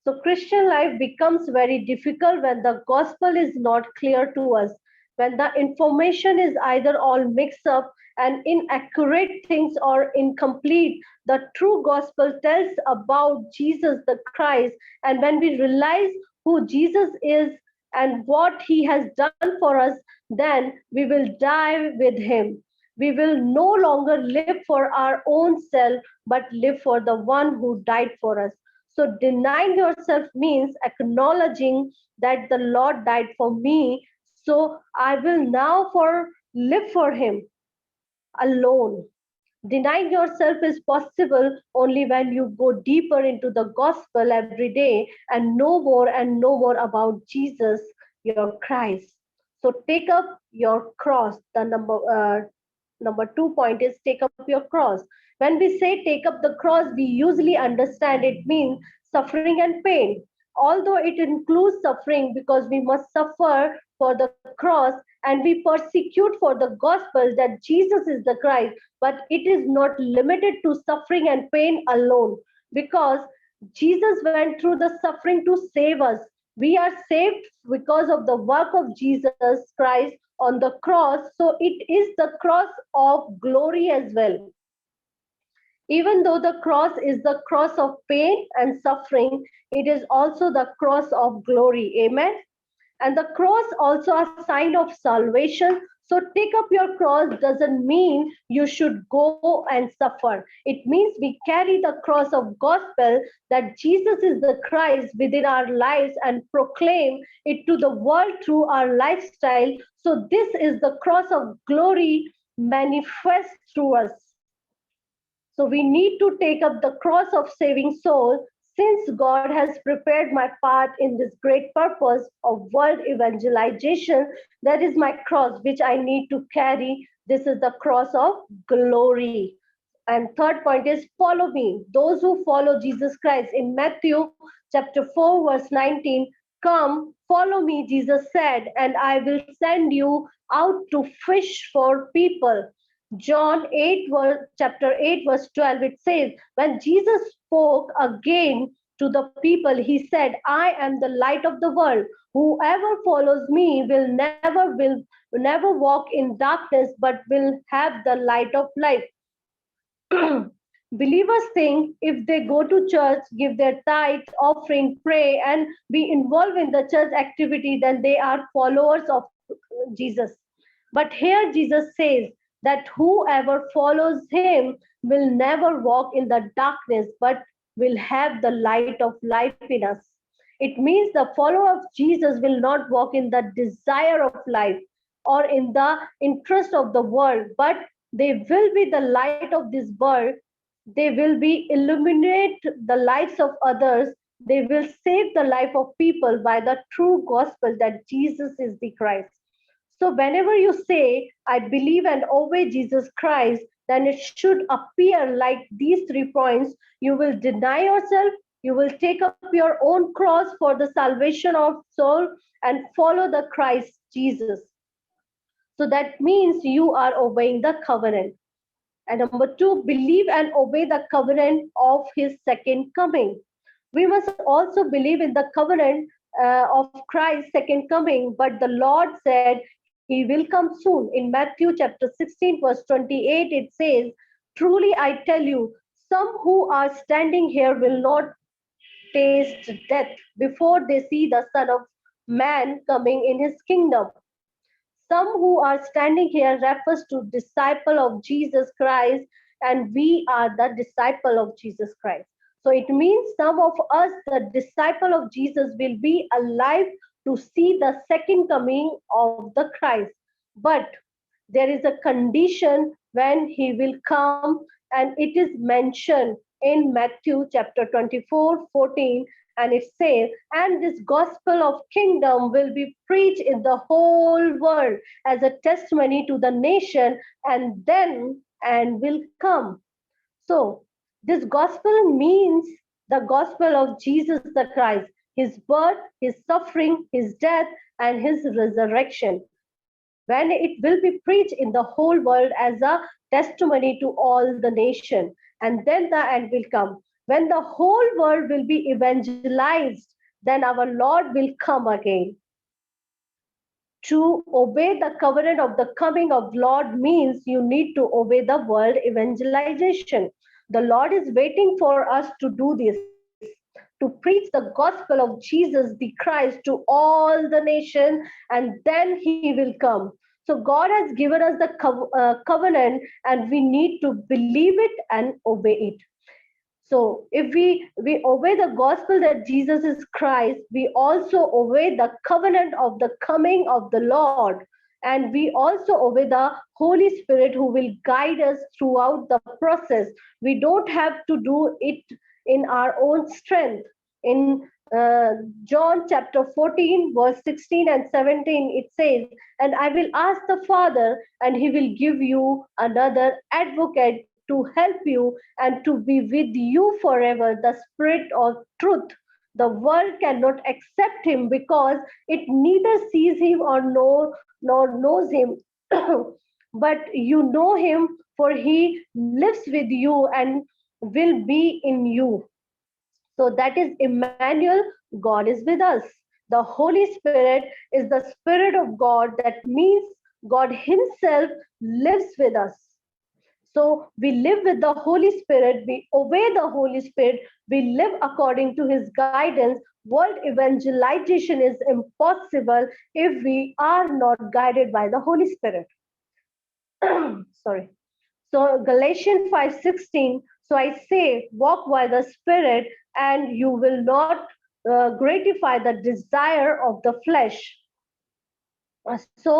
So Christian life becomes very difficult when the gospel is not clear to us, when the information is either all mixed up and inaccurate things or incomplete. The true gospel tells about Jesus the Christ, and when we realize who Jesus is and what he has done for us, then we will die with him. We will no longer live for our own self, but live for the one who died for us. So denying yourself means acknowledging that the Lord died for me. So I will now live for him alone. Denying yourself is possible only when you go deeper into the gospel every day and know more about Jesus, your Christ. So take up your cross. The number 2 point is take up your cross. When we say take up the cross, we usually understand it means suffering and pain. Although it includes suffering because we must suffer for the cross and we persecute for the gospel that Jesus is the Christ, but it is not limited to suffering and pain alone, because Jesus went through the suffering to save us. We are saved because of the work of Jesus Christ on the cross. So it is the cross of glory as well. Even though the cross is the cross of pain and suffering, it is also the cross of glory. Amen. And the cross also a sign of salvation. So take up your cross doesn't mean you should go and suffer. It means we carry the cross of gospel that Jesus is the Christ within our lives and proclaim it to the world through our lifestyle. So this is the cross of glory manifest through us. So we need to take up the cross of saving souls, since God has prepared my part in this great purpose of world evangelization. That is my cross, which I need to carry. This is the cross of glory. And third point is follow me. Those who follow Jesus Christ in Matthew chapter 4, verse 19, come, follow me, Jesus said, and I will send you out to fish for people. John 8, chapter 8, verse 12, it says, when Jesus spoke again to the people, he said, I am the light of the world. Whoever follows me will never walk in darkness, but will have the light of life. Believers think if they go to church, give their tithes, offering, pray, and be involved in the church activity, then they are followers of Jesus. But here Jesus says that whoever follows him will never walk in the darkness, but will have the light of life in us. It means the follower of Jesus will not walk in the desire of life or in the interest of the world, but they will be the light of this world. They will be illuminate the lives of others. They will save the life of people by the true gospel that Jesus is the Christ. So whenever you say, I believe and obey Jesus Christ, then it should appear like these 3 points. You will deny yourself, you will take up your own cross for the salvation of soul, and follow the Christ Jesus. So that means you are obeying the covenant. And number 2, believe and obey the covenant of his second coming. We must also believe in the covenant of Christ's second coming, but the Lord said he will come soon. In Matthew chapter 16, verse 28, it says, truly I tell you, some who are standing here will not taste death before they see the Son of Man coming in his kingdom. Some who are standing here refers to disciple of Jesus Christ, and we are the disciple of Jesus Christ. So it means some of us, the disciple of Jesus, will be alive to see the second coming of the Christ. But there is a condition when he will come, and it is mentioned in Matthew chapter 24, 14, and it says, and this gospel of kingdom will be preached in the whole world as a testimony to the nation, and will come. So this gospel means the gospel of Jesus the Christ, his birth, his suffering, his death, and his resurrection. When it will be preached in the whole world as a testimony to all the nation, and then the end will come. when the whole world will be evangelized, then our Lord will come again. To obey the covenant of the coming of Lord means you need to obey the world evangelization. The Lord is waiting for us to do this, to preach the gospel of Jesus the Christ to all the nations, and then he will come. So God has given us the covenant, and we need to believe it and obey it. So if we obey the gospel that Jesus is Christ, we also obey the covenant of the coming of the Lord. And we also obey the Holy Spirit who will guide us throughout the process. We don't have to do it in our own strength. In John chapter 14, verse 16 and 17, it says, "And I will ask the Father, and he will give you another advocate to help you and to be with you forever, the Spirit of truth. The world cannot accept him because it neither sees him or nor knows him. But you know him, for he lives with you and will be in you." So that is Emmanuel, God is with us. The Holy Spirit is the Spirit of God. That means God Himself lives with us. So we live with the Holy Spirit, we obey the Holy Spirit, we live according to His guidance. World evangelization is impossible if we are not guided by the Holy Spirit. Sorry. So Galatians 5:16, so I say, walk by the Spirit, and you will not gratify the desire of the flesh. So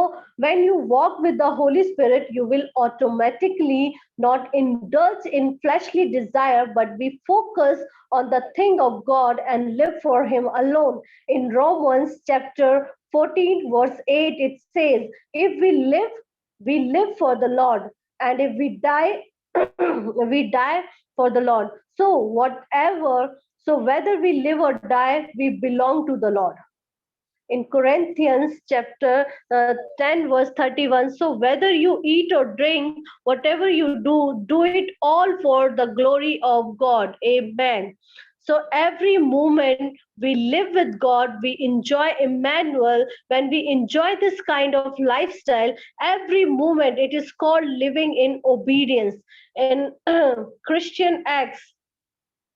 when you walk with the Holy Spirit, you will automatically not indulge in fleshly desire, but be focused on the thing of God and live for Him alone. In Romans chapter 14, verse 8, it says, if we live for the Lord, and if we die, we die for the Lord. So whether we live or die, we belong to the Lord. In Corinthians chapter 10, verse 31, so whether you eat or drink, whatever you do it all for the glory of God. Amen. So every moment we live with God, we enjoy Emmanuel. When we enjoy this kind of lifestyle, every moment, it is called living in obedience. In Christian Acts,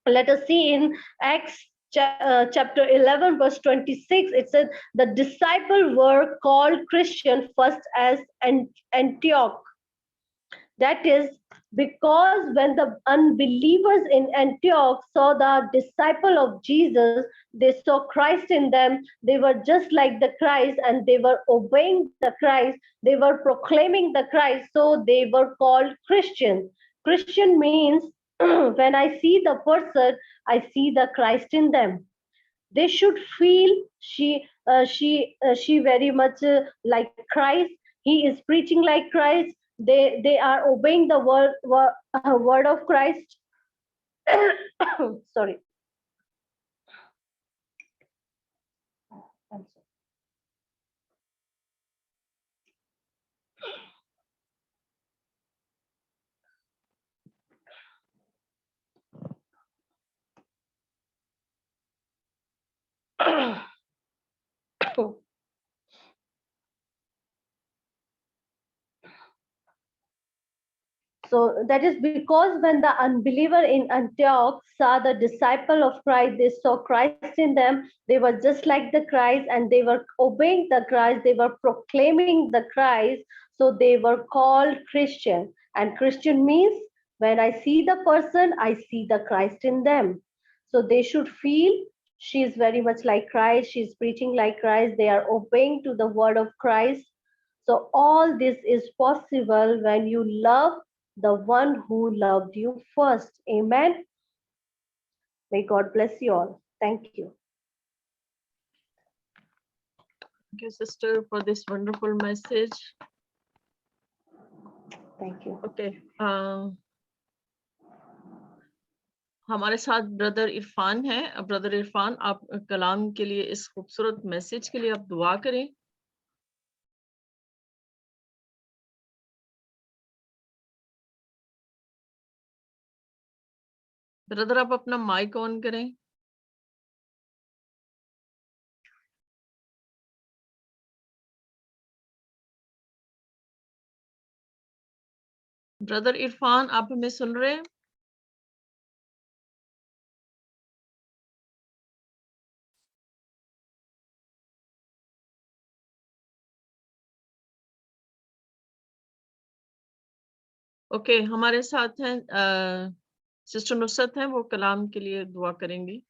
let us see in Acts chapter 11, verse 26, it says, the disciples were called Christian first as Antioch. That is because when the unbelievers in Antioch saw the disciple of Jesus, they saw Christ in them. They were just like the Christ, and they were obeying the Christ. They were proclaiming the Christ, so they were called Christian. Christian means when I see the person, I see the Christ in them. They should feel she very much like Christ. He is preaching like Christ. They are obeying the word of Christ. Sorry. I'm sorry. So that is because when the unbeliever in Antioch saw the disciple of Christ, they saw Christ in them. They were just like the Christ, and they were obeying the Christ. They were proclaiming the Christ. So they were called Christian. And Christian means when I see the person, I see the Christ in them. So they should feel she is very much like Christ. She's preaching like Christ. They are obeying to the word of Christ. So all this is possible when you love the one who loved you first. Amen. May God bless you all. Thank you. Thank you, sister, for this wonderful message. Thank you. Okay. हमारे साथ brother Irfan है। Brother Irfan, आप कलाम के लिए, इस खूबसूरत message के लिए आप दुआ करें। ब्रदर आप अपना माइक ऑन करें। ब्रदर इरफान आप हमें सुन रहे हैं? ओके, हमारे साथ हैं सिस्टर नुसरत हैं, वो कलाम के लिए दुआ करेंगी।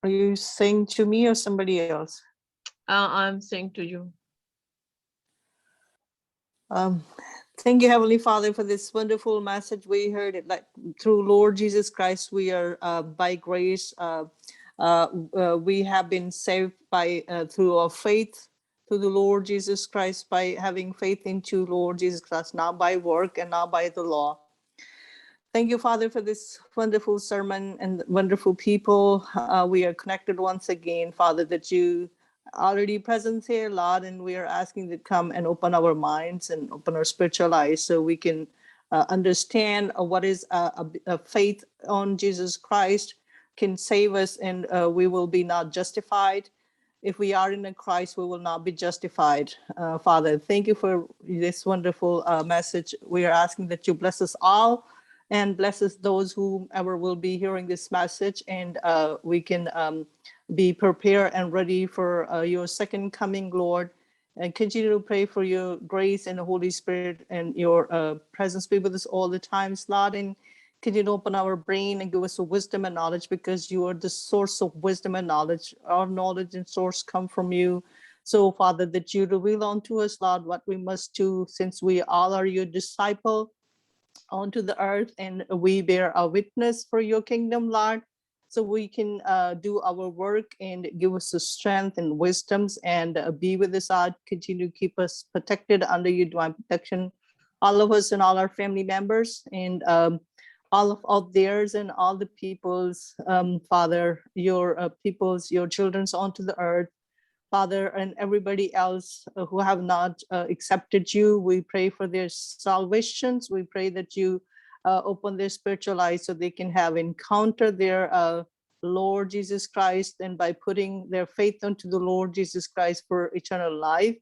Are you saying to me or somebody else? I'm saying to you. Thank you, Heavenly Father, for this wonderful message we heard. It like through Lord Jesus Christ, we are by grace. We have been saved by through our faith through the Lord Jesus Christ, by having faith into Lord Jesus Christ, not by work and not by the law. Thank you, Father, for this wonderful sermon and wonderful people. We are connected once again, Father, that you already present here, Lord, and we are asking to come and open our minds and open our spiritual eyes so we can understand what is a faith on Jesus Christ can save us, and we will be not justified. If we are in Christ, we will not be justified. Father, thank you for this wonderful message. We are asking that you bless us all and blesses those whoever will be hearing this message, and we can be prepared and ready for your second coming, Lord. And continue to pray for your grace and the Holy Spirit and your presence be with us all the times, Lord. And continue to open our brain and give us wisdom and knowledge, because you are the source of wisdom and knowledge. Our knowledge and source come from you. So, Father, that you reveal unto us, Lord, what we must do, since we all are your disciple onto the earth, and we bear a witness for your kingdom, Lord, so we can do our work, and give us the strength and wisdoms, and be with us, Lord. Continue to keep us protected under your divine protection, all of us and all our family members, and all of theirs and all the peoples, Father, your peoples, your children's onto the earth, Father, and everybody else who have not accepted you. We pray for their salvations. We pray that you open their spiritual eyes so they can have encountered their Lord Jesus Christ, and by putting their faith unto the Lord Jesus Christ for eternal life,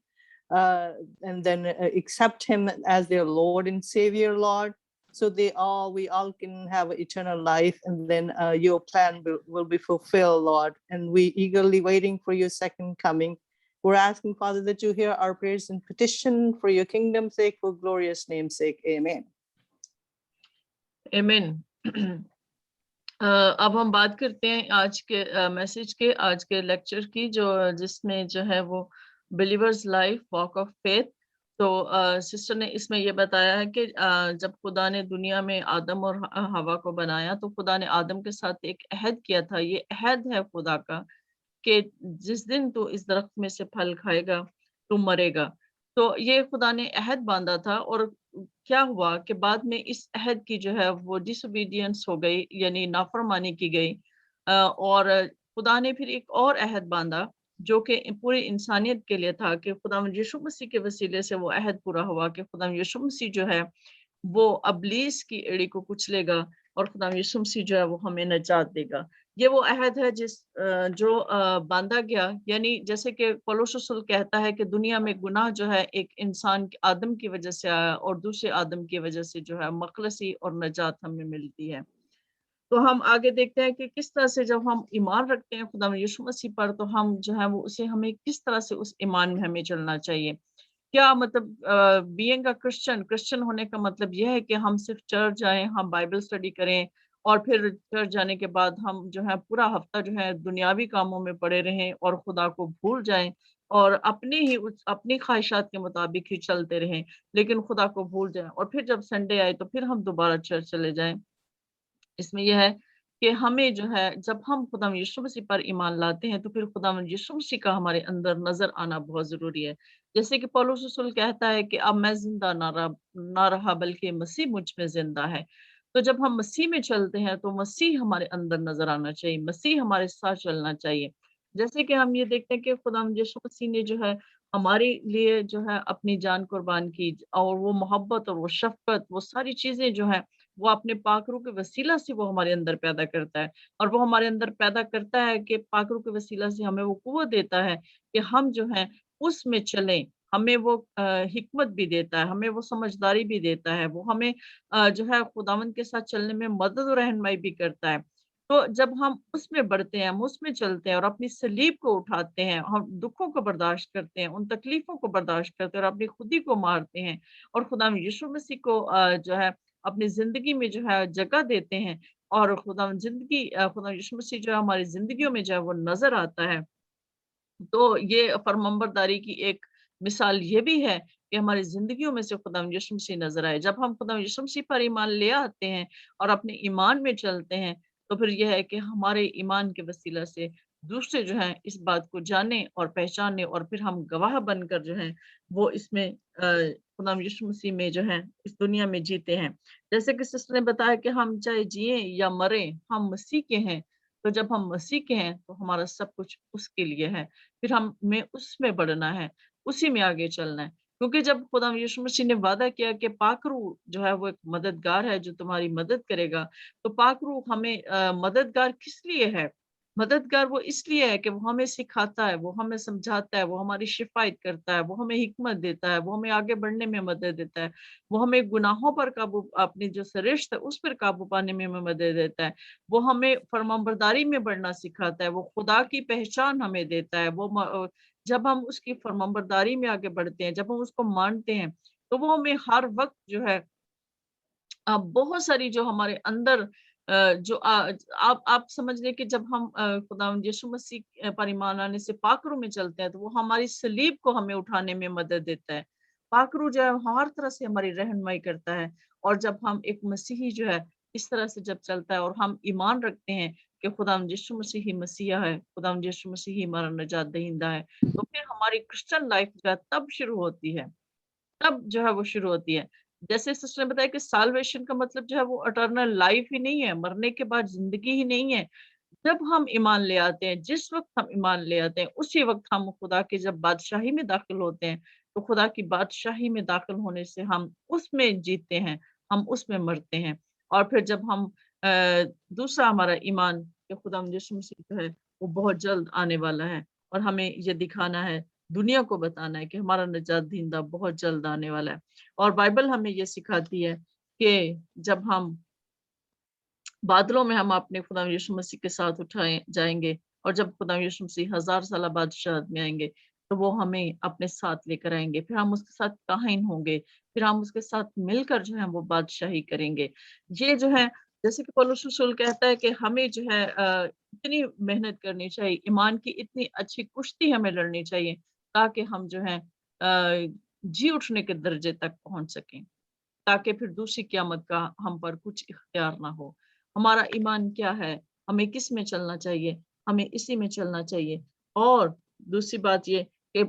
and then accept him as their Lord and Savior, Lord. So we all can have eternal life, and then your plan will be fulfilled, Lord. And we eagerly waiting for your second coming. We're asking, Father, that you hear our prayers and petition for your kingdom's sake, for glorious name's sake. Amen. Amen. अब हम बात करते हैं आज के message के, आज के लेक्चर की, जिसमें जो है वो believers life walk of faith. तो सिस्टर ने इसमें ये बताया है कि जब खुदा ने दुनिया में आदम और हवा को बनाया, तो खुदा ने आदम के साथ एक अहद किया था। ये अहद है खुदा का कि जिस दिन तू इस दरख्त में से फल खाएगा तू मरेगा। तो ये खुदा ने अहद बांधा था, और क्या हुआ कि बाद में इस अहद की जो है वो डिसोबीडियंस हो गई, यानी नाफरमानी की गई। और खुदा ने फिर एक और अहद बांधा जो कि पूरी इंसानियत के लिए था, कि खुदा यीशु मसीह के वसीले से वो अहद पूरा हुआ कि खुदा यीशु मसीह जो है वो अबलीस की एड़ी को कुचलेगा, और खुदा यीशु मसीह जो है वो हमें नजात देगा। ये वो अहद है जो बांधा गया, यानी जैसे कि पौलुस रसूल कहता है कि दुनिया में गुनाह जो है एक इंसान आदम की वजह से आया, और दूसरे आदम की वजह से जो है मखलसी और नजात हमें मिलती है। तो हम आगे देखते हैं कि किस तरह से जब हम ईमान रखते हैं खुदा यीशु मसीह पर, तो हम जो है वो हमें किस तरह से उस ईमान में हमें चलना चाहिए। क्या मतलब बीइंग अ क्रिश्चियन होने का मतलब यह है कि हम सिर्फ चर्च जाएं, हम बाइबल स्टडी करें, और फिर चर्च जाने के बाद हम जो है पूरा हफ्ता जो है दुनियावी कामों में पड़े रहें और खुदा को भूल जाएं, और अपनी ख्वाहिशात के मुताबिक ही चलते रहें, लेकिन खुदा को भूल जाएं, और फिर जब संडे आए तो फिर हम दोबारा चर्च चले जाएं। इसमें यह है कि हमें जो है, जब हम खुदा यीशु मसीह पर ईमान लाते हैं, तो फिर खुदा यीशु मसीह का हमारे अंदर नजर आना बहुत जरूरी है। जैसे कि पौलुस रसूल कहता है कि अब मैं जिंदा ना रहा बल्कि मसीह मुझ में जिंदा है। तो जब हम मसीह में चलते हैं तो मसीह हमारे अंदर नजर आना चाहिए, मसीह हमारे साथ चलना चाहिए। जैसे कि हम ये देखते हैं कि खुदा यीशु मसीह ने जो है हमारे लिए जो है अपनी जान कुर्बान की, और वो मोहब्बत और वो शफकत, वो सारी चीजें जो है वो अपने पाकरू के वसीला से वो हमारे अंदर पैदा करता है। और वो हमारे अंदर पैदा करता है कि पाकरू के वसीला से हमें वो कुव्वत देता है कि हम जो है उसमें चलें। हमें वो हिकमत भी देता है, हमें वो समझदारी भी देता है, वो हमें जो है खुदावंद के साथ चलने में मदद और रहनुमाई भी करता है। तो जब हम उसमें बढ़ते हैं, हम उसमें चलते हैं और अपनी सलीब को उठाते हैं, हम दुखों को बर्दाश्त करते हैं, उन तकलीफों को बर्दाश्त करते हैं और अपनी खुदी को मारते हैं और खुदा यीशु मसीह को जो है अपनी जिंदगी में जो है जगह देते हैं, और खुदा यीशु मसीह जो है हमारी जिंदगियों में जो है वो नजर आता है। तो ये फरमाबरदारी की एक मिसाल ये भी है कि हमारी ज़िंदगियों में से खुदा यीशु मसीह नज़र आए। जब हम खुदा यीशु मसीह पर ईमान ले आते हैं और अपने ईमान में चलते हैं, तो फिर ये है कि हमारे ईमान के वसीला से दूसरे जो हैं इस बात को जाने और पहचाने, और फिर हम गवाह बनकर जो हैं वो इसमें खुदा यीशु मसीह में जो है इस दुनिया में जीते हैं। जैसे कि सिस्टर ने बताया कि हम चाहे जिएँ या मरें, हम मसीह के हैं। तो जब हम मसीह के हैं तो हमारा सब कुछ उसके लिए है। फिर हमें उसमें बढ़ना है, उसी में आगे चलना है। क्योंकि जब खुदा यीशु मसीह ने वादा किया कि पाकरू जो है वो एक मददगार है जो तुम्हारी मदद करेगा, तो पाकरू हमें मददगार किस लिए है? मददगार वो इसलिए है कि वो हमें सिखाता है, वो हमें समझाता है, वो हमारी शिफ़ायत करता है, वो हमें हिकमत देता है, वो हमें आगे बढ़ने में मदद देता है, वो हमें गुनाहों पर काबू, अपनी जो सरिश्त है उस पर काबू पाने में मदद देता है, वो हमें फरमाबरदारी में बढ़ना सिखाता है, वो खुदा की पहचान हमें देता है, जब हम उसकी फरमाबरदारी में आगे बढ़ते हैं, जब हम उसको मानते हैं, तो वो हमें हर वक़्त जो है बहुत सारी जो हमारे अंदर जो आप समझ लें कि जब हम खुदावंद यीशु मसीह पर ईमान आने से पाकरू में चलते हैं, तो वो हमारी सलीब को हमें उठाने में मदद देता है। पाकरू जो है हर तरह से हमारी रहनुमाई करता है, और जब हम एक मसीही जो है इस तरह से जब चलता है और हम ईमान रखते हैं कि खुदावंद यीशु मसीह ही मसीहा है, खुदावंद यीशु मसीह ही हमारा निजात दहिंदा है, तो फिर हमारी क्रिश्चियन लाइफ जो है तब शुरू होती है। तब जो है वो शुरू होती है। जैसे सिस्टर ने बताया कि साल्वेशन का मतलब जो है वो इटर्नल लाइफ ही नहीं है, मरने के बाद ज़िंदगी ही नहीं है। जब हम ईमान ले आते हैं, जिस वक़्त हम ईमान ले आते हैं, उसी वक़्त हम खुदा की जब बादशाही में दाखिल होते हैं, तो खुदा की बादशाही में दाखिल होने से हम उसमें जीते हैं, हम उसमें मरते हैं। और फिर जब हम दूसरा हमारा ईमान कि खुदा यीशु मसीह जो है, वो बहुत जल्द आने वाला है, और हमें ये दिखाना है, दुनिया को बताना है कि हमारा निजात दहिंदा बहुत जल्द आने वाला है। और बाइबल हमें ये सिखाती है कि जब हम बादलों में हम अपने खुदा यीशु मसीह के साथ उठाए जाएँगे, और जब खुदा यीशु मसीह 1000 साला बादशाहत में आएँगे, तो वो हमें अपने साथ लेकर आएँगे। फिर हम उसके साथ काहिन होंगे, फिर हम उसके साथ मिलकर जो है वो बादशाही करेंगे। ये जो है, जैसे कि पौलुस रसूल कहता है कि हमें जो है इतनी मेहनत करनी चाहिए, ईमान की इतनी अच्छी कुश्ती हमें लड़नी चाहिए, ताकि हम जो है जी उठने के दर्जे तक पहुँच सकें। ताकि फिर दूसरी क़यामत का हम पर कुछ इख्तियार ना हो। हमारा ईमान क्या है? हमें किस में चलना चाहिए? हमें इसी में चलना चाहिए। और दूसरी बात ये कि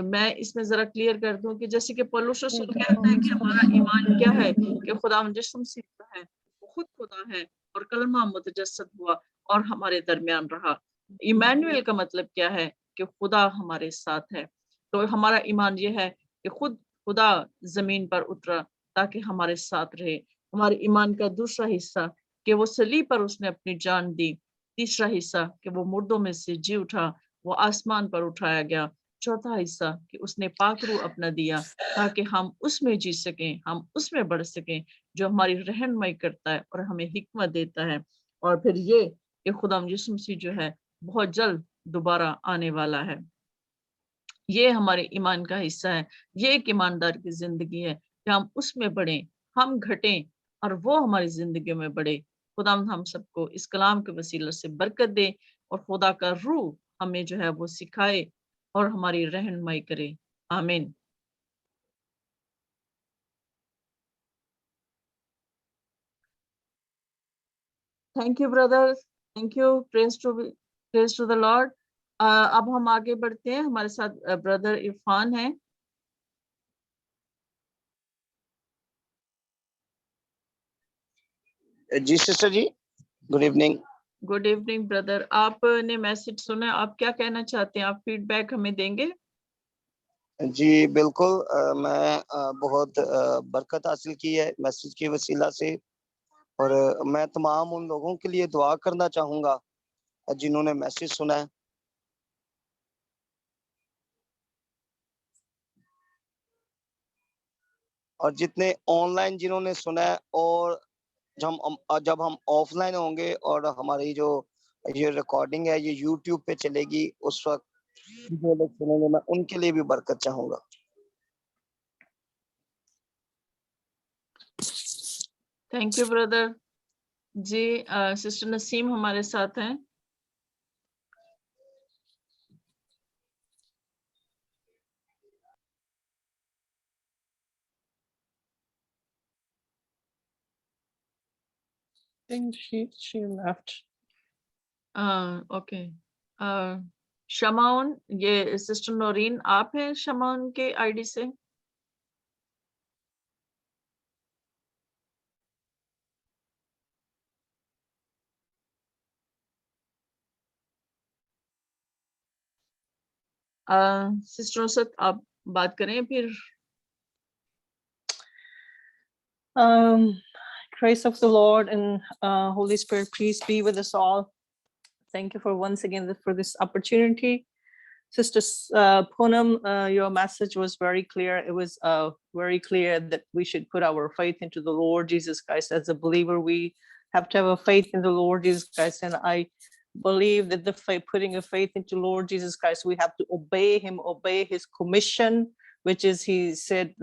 मैं इसमें ज़रा क्लियर कर दूँ कि जैसे कि पौलुस रसूल कहता है कि हमारा ईमान क्या है? कि खुदावंद यीशु मसीह जो है, वो खुद खुदा है और कलमा मुतजस्सद हुआ और हमारे दरमियान रहा। इम्मानुएल का मतलब क्या है? कि खुदा हमारे साथ है। तो हमारा ईमान ये है कि खुदा ज़मीन पर उतरा ताकि हमारे साथ रहे। हमारे ईमान का दूसरा हिस्सा कि वो सलीब पर उसने अपनी जान दी। तीसरा हिस्सा कि वो मुर्दों में से जी उठा, वो आसमान पर उठाया गया। चौथा हिस्सा कि उसने पाक रूह अपना दिया ताकि हम उसमें जी सकें, हम उसमें बढ़ सकें, जो हमारी रहनुमाई करता है और हमें हिकमत देता है। और फिर ये कि खुदावंद यीशु मसीह जो है बहुत जल्द दोबारा आने वाला है। ये हमारे ईमान का हिस्सा है। ये एक ईमानदार की ज़िंदगी है कि हम उसमें बढ़ें, हम घटें और वो हमारी ज़िंदगियों में बढ़े। खुदावंद हम सबको इस कलाम के वसीले से बरकत दे, और खुदा का रूह हमें जो है वो सिखाए और हमारी रहनुमाई करे। आमीन। Thank you brothers, thank you, praise to the lord. अब हम आगे बढ़ते हैं, हमारे साथ ब्रदर इरफान हैं। जी सिस्टर जी, good evening. Good evening brother, आपने मैसेज सुना, आप क्या कहना चाहते हैं? आप फीडबैक हमें देंगे? जी बिल्कुल, मैं बहुत बरकत हासिल की है मैसेज की वसीला से, और मैं तमाम उन लोगों के लिए दुआ करना चाहूँगा जिन्होंने मैसेज सुना है। और जितने ऑनलाइन जिन्होंने सुना है, और जब हम ऑफलाइन होंगे और हमारी जो ये रिकॉर्डिंग है ये यूट्यूब पे चलेगी, उस वक्त जो लोग सुनेंगे मैं उनके लिए भी बरकत चाहूँगा। Thank you brother. जी सिस्टर नसीम हमारे साथ हैं। think she left. Okay, Shamaun, ये सिस्टर नौरीन आप हैं शमाउन के आईडी से? सिस्टर नुसरत आप बात करें फिर। Grace of the Lord and Holy Spirit, please be with us all. Thank you for once again for this opportunity. Sister Poonam, your message was very clear. It was very clear that we should put our faith into the Lord Jesus Christ. As a believer, we have to have a faith in the Lord Jesus Christ. And I believe that putting a faith into Lord Jesus Christ, we have to obey him, obey his commission, which is he said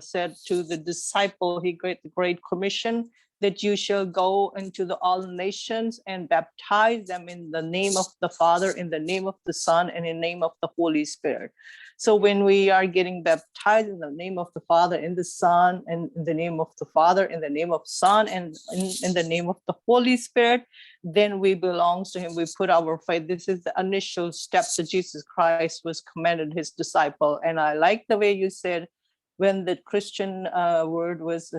said to the disciple, the great commission, that you shall go into all nations and baptize them in the name of the Father, in the name of the Son, and in the name of the Holy Spirit. So when we are getting baptized in the name of the Father, in the Son, and in the name of the Father, in the name of Son, and in the name of the Holy Spirit, then we belong to him. We put our faith. This is the initial step that Jesus Christ was commanded his disciple. And I like the way you said, when the Christian word was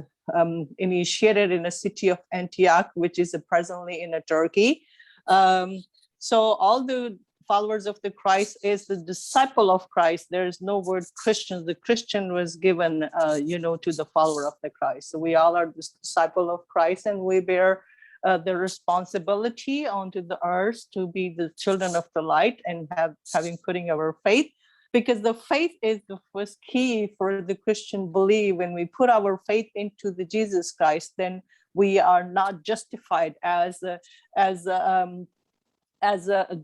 initiated in a city of Antioch, which is presently in Turkey. So all the followers of the Christ is the disciple of Christ. There is no word Christian. The Christian was given, to the follower of the Christ. So we all are the disciple of Christ, and we bear the responsibility onto the earth to be the children of the light and having putting our faith. Because the faith is the first key for the Christian belief. When we put our faith into the Jesus Christ, then we are not justified as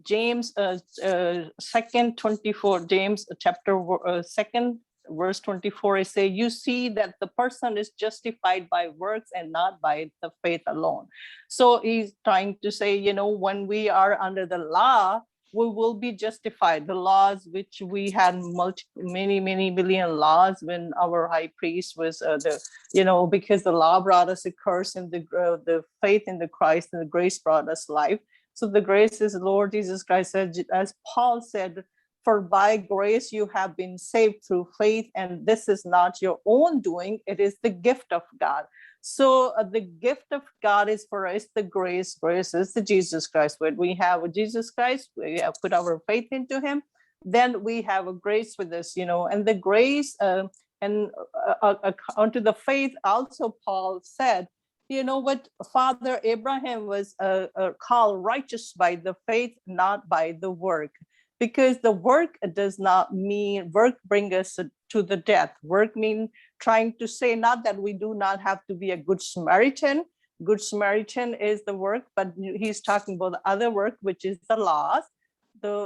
James 2:24, James chapter 2 verse 24, I say, you see that the person is justified by works and not by the faith alone. So he's trying to say, when we are under the law, we will be justified. The laws which we had many billion laws when our high priest was because the law brought us a curse, and the faith in the Christ and the grace brought us life. So the grace is Lord Jesus Christ, as Paul said, for by grace you have been saved through faith, and this is not your own doing, it is the gift of God. So the gift of God is for us the grace. Grace is the Jesus Christ. When we have Jesus Christ, we have put our faith into him, then we have a grace with us, and the grace and onto the faith also Paul said, what Father Abraham was called righteous by the faith, not by the work. Because the work does not mean, work bring us to the death. Work means trying to say, not that we do not have to be a good Samaritan. Good Samaritan is the work, but he's talking about the other work, which is the laws.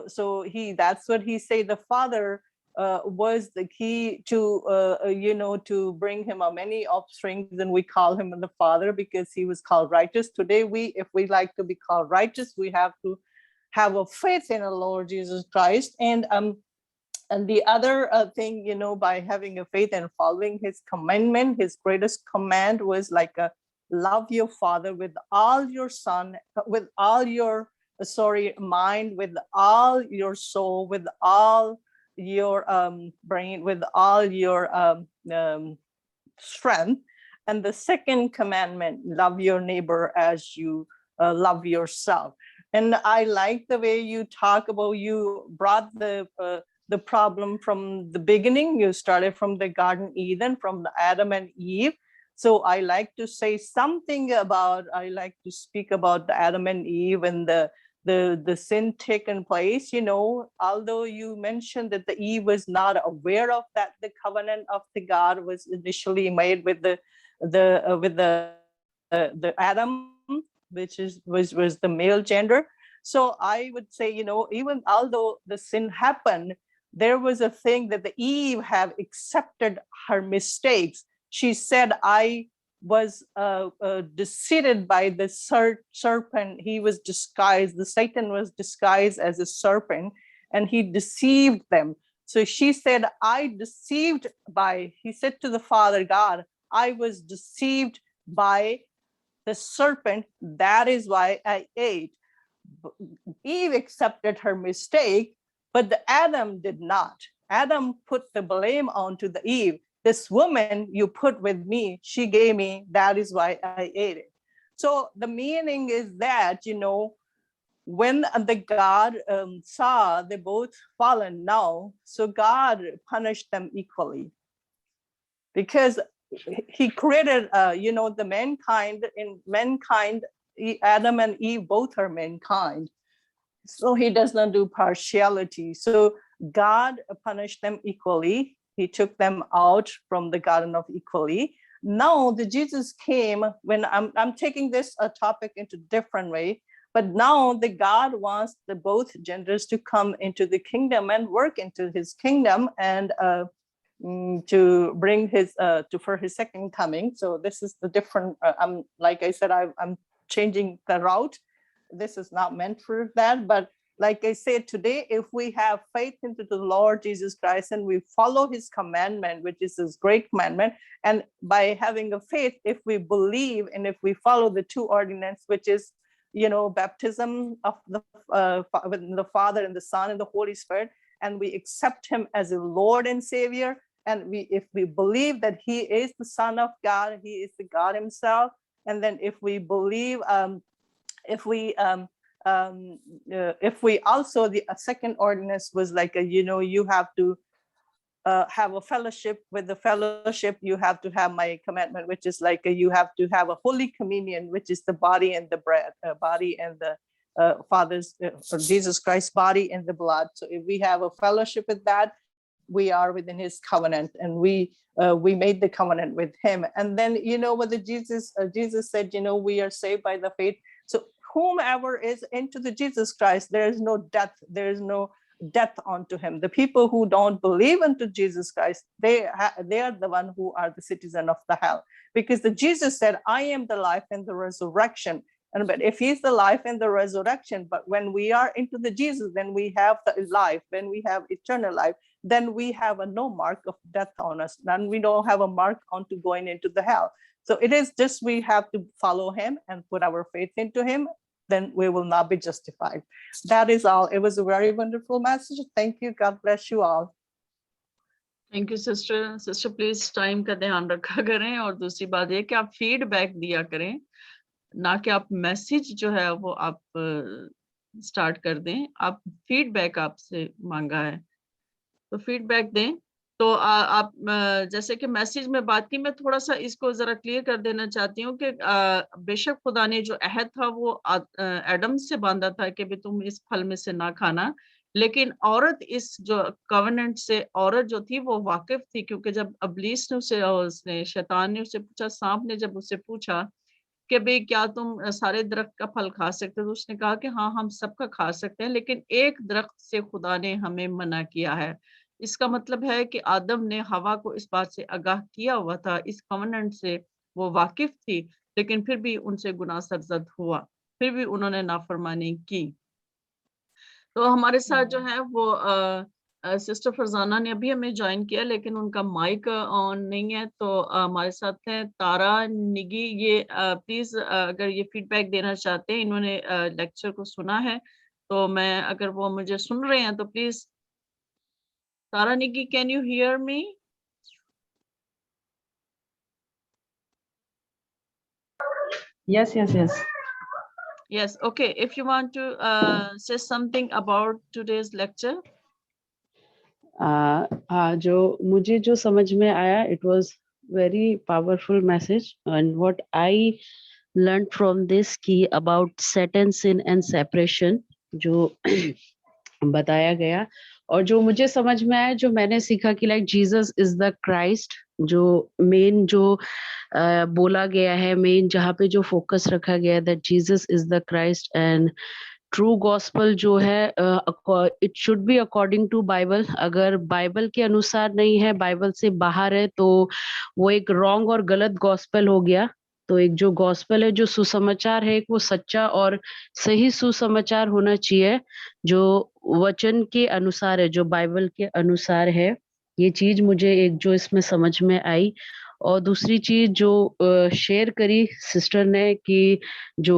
So that's what he say. The Father was the key to to bring him a many offspring, and we call him the Father because he was called righteous. Today, if we like to be called righteous, we have to have a faith in the Lord Jesus Christ. And the other thing, by having a faith and following his commandment, his greatest command was like love your Father with all your son, with all your mind, with all your soul, with all your brain, with all your strength. And the second commandment, love your neighbor as you love yourself. And I like the way you talk about, you brought the problem from the beginning. You started from the Garden Eden, from the Adam and Eve. So I like to say something about, I like to speak about the Adam and Eve and the sin taken place. You know, although you mentioned that the Eve was not aware of that, the covenant of the God was initially made with the Adam, which was the male gender. So I would say, you know, even although the sin happened, there was a thing that the Eve have accepted her mistakes. She said, I was deceived by the serpent. He was disguised, the Satan was disguised as a serpent, and he deceived them. So she said, I deceived by, he said to the Father God, I was deceived by the serpent, that is why I ate. Eve accepted her mistake, but the Adam did not. Adam put the blame onto the Eve. This woman you put with me, she gave me, that is why I ate it. So the meaning is that, you know, when the God saw they both fallen now, so God punished them equally, because he created, you know, the mankind. In mankind, Adam and Eve both are mankind. So he does not do partiality. So God punished them equally. He took them out from the Garden of Equally. Now the Jesus came, when I'm taking this topic into different way, but now the God wants the both genders to come into the kingdom and work into his kingdom, and to bring his for his second coming. So this is the different, like I said, I'm changing the route. This is not meant for that, but like I said, today, if we have faith into the Lord Jesus Christ and we follow his commandment, which is his great commandment, and by having a faith, if we believe and if we follow the two ordinances, which is, you know, baptism of the Father and the Son and the Holy Spirit, and we accept him as a Lord and Savior, and if we believe that he is the Son of God, he is the God himself, and then if we believe, if we also, the second ordinance was like, you know, you have to have a fellowship. With the fellowship, you have to have my commandment, which is like you have to have a holy communion, which is the body and the bread, body and the Father's, or Jesus Christ's body and the blood. So if we have a fellowship with that, we are within his covenant, and we made the covenant with him. And then, you know, what Jesus said, you know, we are saved by the faith. So whomever is into the Jesus Christ, there is no death. There is no death unto him. The people who don't believe into Jesus Christ, they are the one who are the citizen of the hell, because the Jesus said, I am the life and the resurrection. And but if he's the life and the resurrection, but when we are into the Jesus, then we have the life. When we have eternal life, then we have no mark of death on us. Then we don't have a mark onto going into the hell. So it is just, we have to follow him and put our faith into him, then we will not be justified. That is all. It was a very wonderful message. Thank you. God bless you all. Thank you sister. Sister please time का ध्यान रखा करें, और दूसरी बात ये कि आप फीडबैक दिया करें, ना कि आप मैसेज जो है वो आप स्टार्ट कर दें. आप फीडबैक आपसे मांगा है तो फीडबैक दें. तो आप जैसे कि मैसेज में बात की, मैं थोड़ा सा इसको जरा क्लियर कर देना चाहती हूँ कि बेशक खुदा ने जो अहद था वो एडम से बांधा था कि भी तुम इस फल में से ना खाना, लेकिन औरत इस जो कवेनेंट से औरत जो थी वो वाकिफ थी, क्योंकि जब अबलीस ने उसने शैतान ने उसे पूछा, सांप ने जब उससे पूछा कि भाई क्या तुम सारे दरख्त का फल खा सकते हो, तो उसने कहा कि हाँ हम सबका खा सकते हैं, लेकिन एक दरख्त से खुदा ने हमें मना किया है. इसका मतलब है कि आदम ने हवा को इस बात से आगाह किया हुआ था, इस कवेनेंट से वो वाकिफ थी, लेकिन फिर भी उनसे गुनाह सरजद हुआ, फिर भी उन्होंने नाफरमानी की. तो हमारे साथ जो है वो सिस्टर फरजाना ने अभी हमें ज्वाइन किया, लेकिन उनका माइक ऑन नहीं है. तो हमारे साथ है तारा निगी. ये प्लीज अगर ये फीडबैक देना चाहते हैं, इन्होंने लेक्चर को सुना है, तो मैं अगर वो मुझे सुन रहे हैं तो प्लीज. तारा निगी, can you hear me? Yes. Yes, okay. If you want to say something about today's lecture. जो मुझे जो समझ में आया, it was very powerful message, and what I learned from this key about Satan, sin and separation जो बताया गया, और जो मुझे समझ में आया, जो मैंने सीखा कि like Jesus is the Christ, जो मेन जो बोला गया है, मेन जहाँ पे जो फोकस रखा गया है, that Jesus is the Christ and true gospel जो है it should be according to Bible. अगर बाइबल के अनुसार नहीं है, बाइबल से बाहर है, तो वो एक रॉन्ग और गलत गॉस्पल हो गया. तो एक जो गॉस्पल है, जो सुसमाचार है, एक वो सच्चा और सही सुसमाचार होना चाहिए, जो वचन के अनुसार है, जो बाइबल के अनुसार है. ये चीज मुझे एक जो इसमें समझ में आई. और दूसरी चीज जो शेयर करी सिस्टर ने कि जो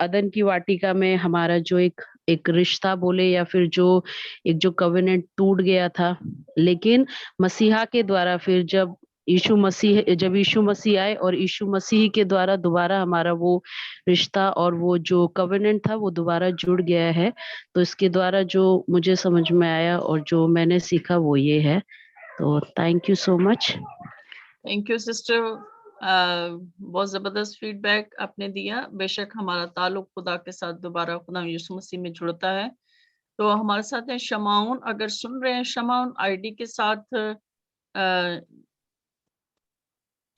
अदन की वाटिका में हमारा जो एक रिश्ता बोले या फिर जो एक जो कवेनेंट टूट गया था, लेकिन मसीहा के द्वारा फिर जब यीशु मसीह आए और यीशु मसीह के द्वारा दोबारा हमारा वो रिश्ता और वो जो कवेनेंट था वो दोबारा जुड़ गया है. तो इसके द्वारा जो मुझे समझ में आया और जो मैंने सीखा वो ये है. तो thank you so much. Thank you sister. बहुत ज़बरदस्त फीडबैक आपने दिया. बेशक हमारा ताल्लुक खुदा के साथ दोबारा खुदा यीशु मसीह में जुड़ता है. तो हमारे साथ हैं शमाउन. अगर सुन रहे हैं शमाउन आईडी के साथ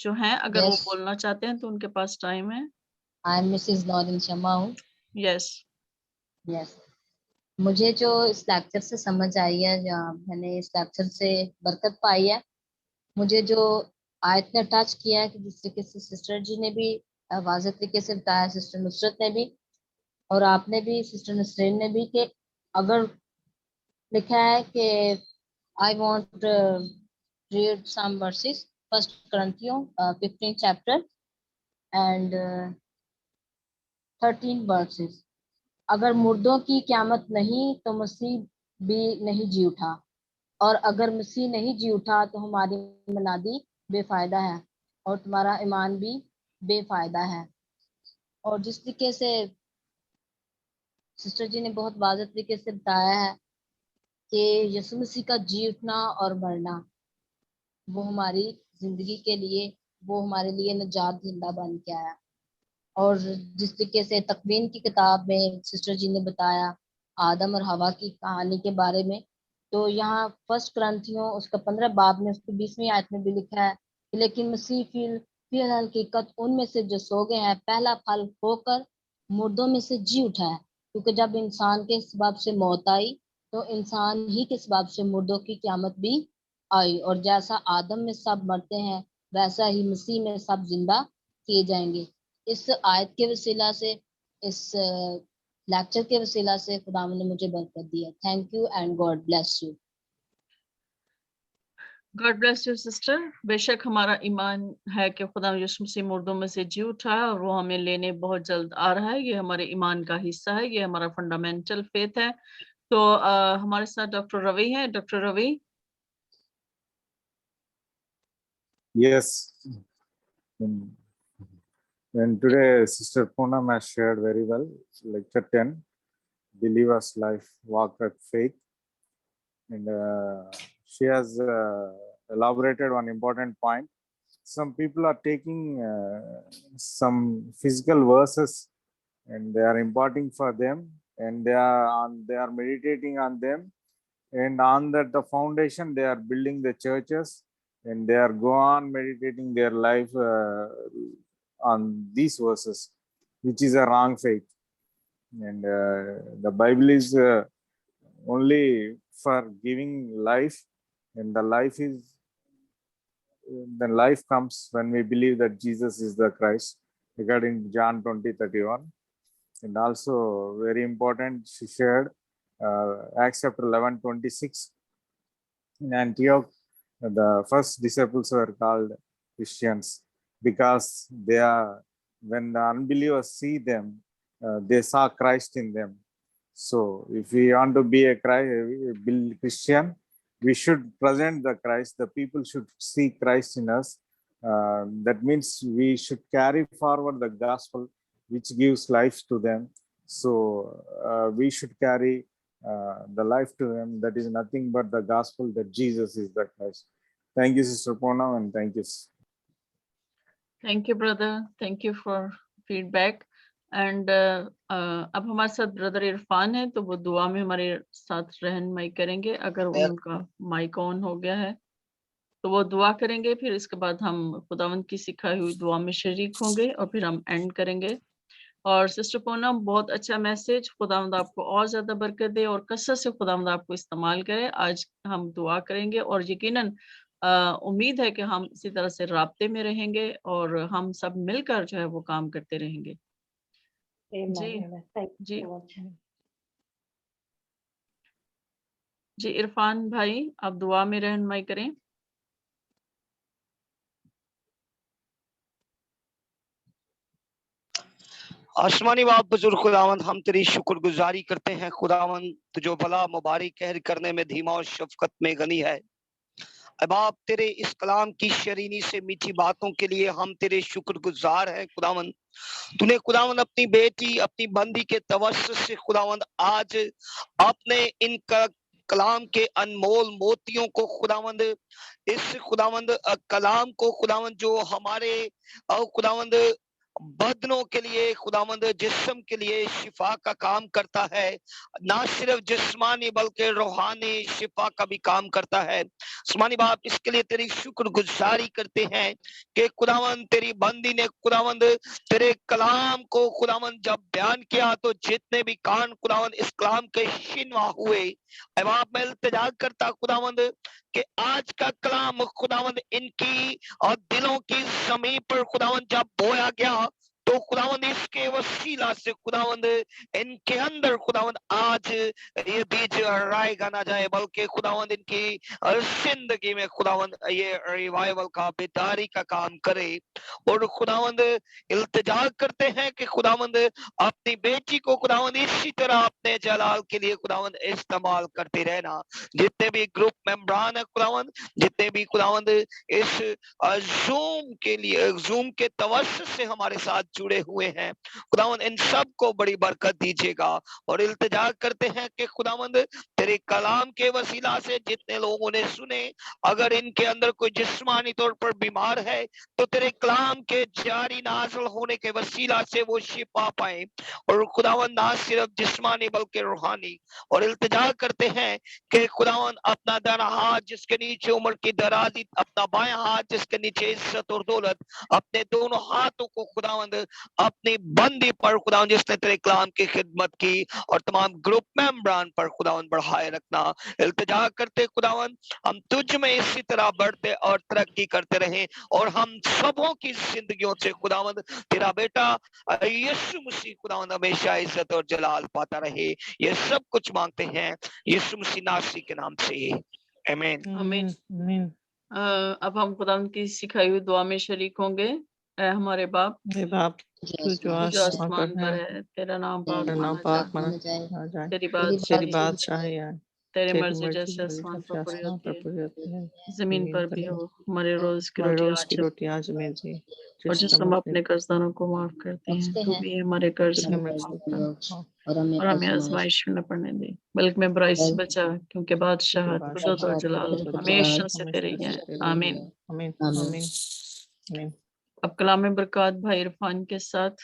जो हैं, अगर वो बोलना चाहते हैं तो उनके पास टाइम है. आई एम मिसेस नॉर्दन शमाउन. यस. यस, मुझे जो इस लेक्चर से समझ आई है, जहाँ मैंने इस लेक्चर से बरकत पाई है, मुझे जो आयत ने टच किया है कि जिस तरीके से सिस्टर जी ने भी वाज़ेह तरीके से बताया, सिस्टर नुसरत ने भी और आपने भी, सिस्टर नसरीन ने भी, कि अगर लिखा है कि I want read some verses, 1 Corinthians 15 chapter and 13 verses. अगर मुर्दों की क़यामत नहीं तो मसीह भी नहीं जी उठा, और अगर मसीह नहीं जी उठा तो हमारी मनादी बेफायदा है और तुम्हारा ईमान भी बेफायदा है. और जिस तरीके से सिस्टर जी ने बहुत वाज़ेह तरीके से बताया है कि यीशु मसीह का जी उठना और मरना वो हमारी जिंदगी के लिए, वो हमारे लिए निजात जिंदा बन के आया. और जिस तरीके से तकवीन की किताब में सिस्टर जी ने बताया आदम और हवा की कहानी के बारे में, तो यहाँ 1 Corinthians उसका 15 बाब में उसकी 20वीं आयत में भी लिखा है कि लेकिन मसीह फिर हकीकत उनमें से जो सो गए हैं पहला फल होकर मुर्दों में से जी उठा है. क्योंकि जब इंसान के सबब से मौत आई तो इंसान ही के सबब से मुर्दों की क़यामत भी आई. और जैसा आदम में सब मरते हैं वैसा ही मसीह में सब जिंदा किए जाएंगे. इस आयत के वसीला से, इस लेक्चर के वसीला से खुदा ने मुझे बरकत दी है. Thank you and God bless you. God bless you sister. बेशक हमारा ईमान है कि खुदा यीशु मसीह मुर्दों में से जी उठा है और वो हमें लेने बहुत जल्द आ रहा है. ये हमारे ईमान का हिस्सा है, ये हमारा फंडामेंटल फेथ है. तो हमारे साथ डॉक्टर रवि हैं. Doctor Ravi. Yes. And today Sister Poonam has shared very well, lecture 10, Believer's Life, Walk with Faith. And she has elaborated one important point. Some people are taking some physical verses and they are imparting for them, and they are meditating on them, and on that the foundation they are building the churches, and they are go on meditating their life on these verses, which is a wrong faith. And the Bible is only for giving life, and the life comes when we believe that Jesus is the Christ, regarding John 20:31. And also very important, she shared Acts chapter 11:26. In Antioch, the first disciples were called Christians because they are, when the unbelievers see them, they saw Christ in them. So if we want to be a Christian, we should present the Christ. The people should see Christ in us. That means we should carry forward the gospel. which gives life to them. So we should carry the life to them. That is nothing but the gospel that Jesus is the Christ. Thank you, Sister Pona, and thank you. Thank you brother, thank you for feedback. And अब हमारे साथ brother Irfan है, तो वो दुआ में हमारे साथ रहनुमाई करेंगे। अगर उनका माइक ऑन हो गया है तो वो दुआ करेंगे, फिर इसके बाद हम खुदावंद की सिखाई हुई दुआ में शरीक होंगे और फिर हम एंड करेंगे। और सिस्टर पूनम, बहुत अच्छा मैसेज, खुदावंद आपको और ज्यादा बरकत दे और कसरत से खुदावंद आपको इस्तेमाल करे। आज हम दुआ करेंगे और यकीनन उम्मीद है कि हम इसी तरह से राब्ते में रहेंगे और हम सब मिलकर जो है वो काम करते रहेंगे। जी इरफान भाई, आप दुआ में रहनुमाई करें। आसमानी बाप बुजुर्ग खुदावंद, हम तेरी शुक्रगुजारी करते हैं खुदावंद, तू जो भला मुबारक कहर करने में धीमा और शफकत में गनी है। अब आप तेरे इस कलाम की शरीनी से मीठी बातों के लिए हम तेरे शुक्रगुजार हैं खुदावंद। तूने खुदावंद अपनी बेटी, अपनी बंदी के तवस्सुत से खुदावंद आज आपने इन कलाम के अनमोल मोतियों को खुदावंद, इस खुदावंद कलाम को खुदावंद जो हमारे खुदावंद बदनों के लिए खुदावंद जिस्म के लिए शिफा का काम करता है, ना सिर्फ जिस्मानी बल्कि रूहानी शिफा का भी काम करता है। आसमानी बाप, इसके लिए तेरी शुक्रगुजारी करते हैं कि खुदावंद तेरी बंदी ने खुदावंद तेरे कलाम को खुदावंद जब बयान किया तो जितने भी कान खुदावंद इस कलाम के शिनवा हुए, अब आप मैं इल्तिजा करता खुदावंद कि आज का कलाम खुदावंद इनकी और दिलों की जमीन पर खुदावंद जब बोया गया तो खुदावंद इसके वसीला से खुदावंद इनके अंदर खुदावंद आज ये बीज रायगा ना जाए, बल्कि खुदावंद इनकी जिंदगी में खुदावंद ये रिवाइवल का बेदारी का काम करे। और खुदावंद इल्तिजा करते हैं कि खुदावंद अपनी बेटी को खुदावंद इसी तरह अपने जलाल के लिए खुदावंद इस्तेमाल करते रहना। जितने भी ग्रुप मेंबरान है खुदावंद, जितने भी खुदावंद इस जूम के लिए जूम के तवस्सुत से हमारे साथ जुड़े हुए हैं खुदावंद, इन सब को बड़ी बरकत दीजिएगा। और इल्तिजा करते हैं कि खुदावंद तेरे कलाम के वसीला से जितने लोगों ने सुने, अगर इनके अंदर कोई जिस्मानी तौर पर बीमार है तो तेरे कलाम के जारी नाज़िल होने के वसीला से वो शिफा पाए, और खुदावंद ना सिर्फ जिस्मानी बल्कि रूहानी। और इल्तिजा करते हैं कि खुदावंद अपना दाहिना हाथ जिसके नीचे उम्र की दराजी, अपना बायां हाथ जिसके नीचे इज्जत और दौलत, अपने दोनों हाथों को खुदावंद अपनी बंदी पर खुदावंद जिसने तेरे कलाम की खिदमत की और तमाम ग्रुप मेंबरान पर खुदावंद बढ़ाए रखना। इल्तिजा करते खुदावंद हम तुझ में इसी तरह बढ़ते और तरक्की करते रहें, और हम सबों की जिंदगियों से खुदावंद तेरा बेटा यीशु मसीह खुदावंद हमेशा इज्जत और जलाल पाता रहे। ये सब कुछ मांगते हैं यीशु मसीह नासरी के नाम से, आमीन आमीन। अब हम खुदावंद की सिखाई हुई दुआ में शरीक होंगे। हमारे बाप तू जो आसमान पर है, तेरा नाम पाक माना जाए, तेरी बादशाही आए, तेरी मर्जी जैसे आसमान पर पूरी होती है जमीन पर भी हो। हमारे रोज की रोटी आज हमें दे, और जिस हम अपने कर्जदारों को माफ करते हैं तो भी हमारे कर्ज में माफ कर, और हमें आजमाइश में न पड़ने दे बल्कि में बुराई से बचा, क्योंकि बादशाह कुदरत और जलाल हमेशा से तेरे हैं। आमीन आमीन। अब कलाम बरकत भाई इरफान के साथ।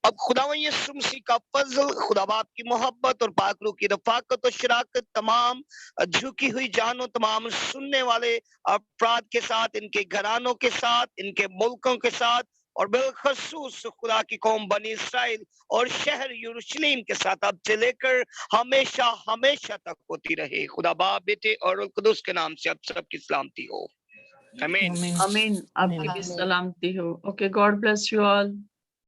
अब खुदावन यीशु मसीह का फजल, खुदा बाप की मोहब्बत और पाक रूह की रफाकत और शराकत तमाम झुकी हुई जानों, तमाम सुनने वाले अफराद के साथ, इनके घरानों के साथ, इनके मुल्कों के साथ, और बिलखसूस खुदा की कौम बनी इस्राइल और शहर यरूशलेम के साथ अब से लेकर हमेशा हमेशा तक होती रहे। खुदा बाप, बेटे और रूह कुदूस के नाम से अब सबकी सलामती हो। आमीन आमीन। आपकी भी सलामती हो। Okay, God bless you all.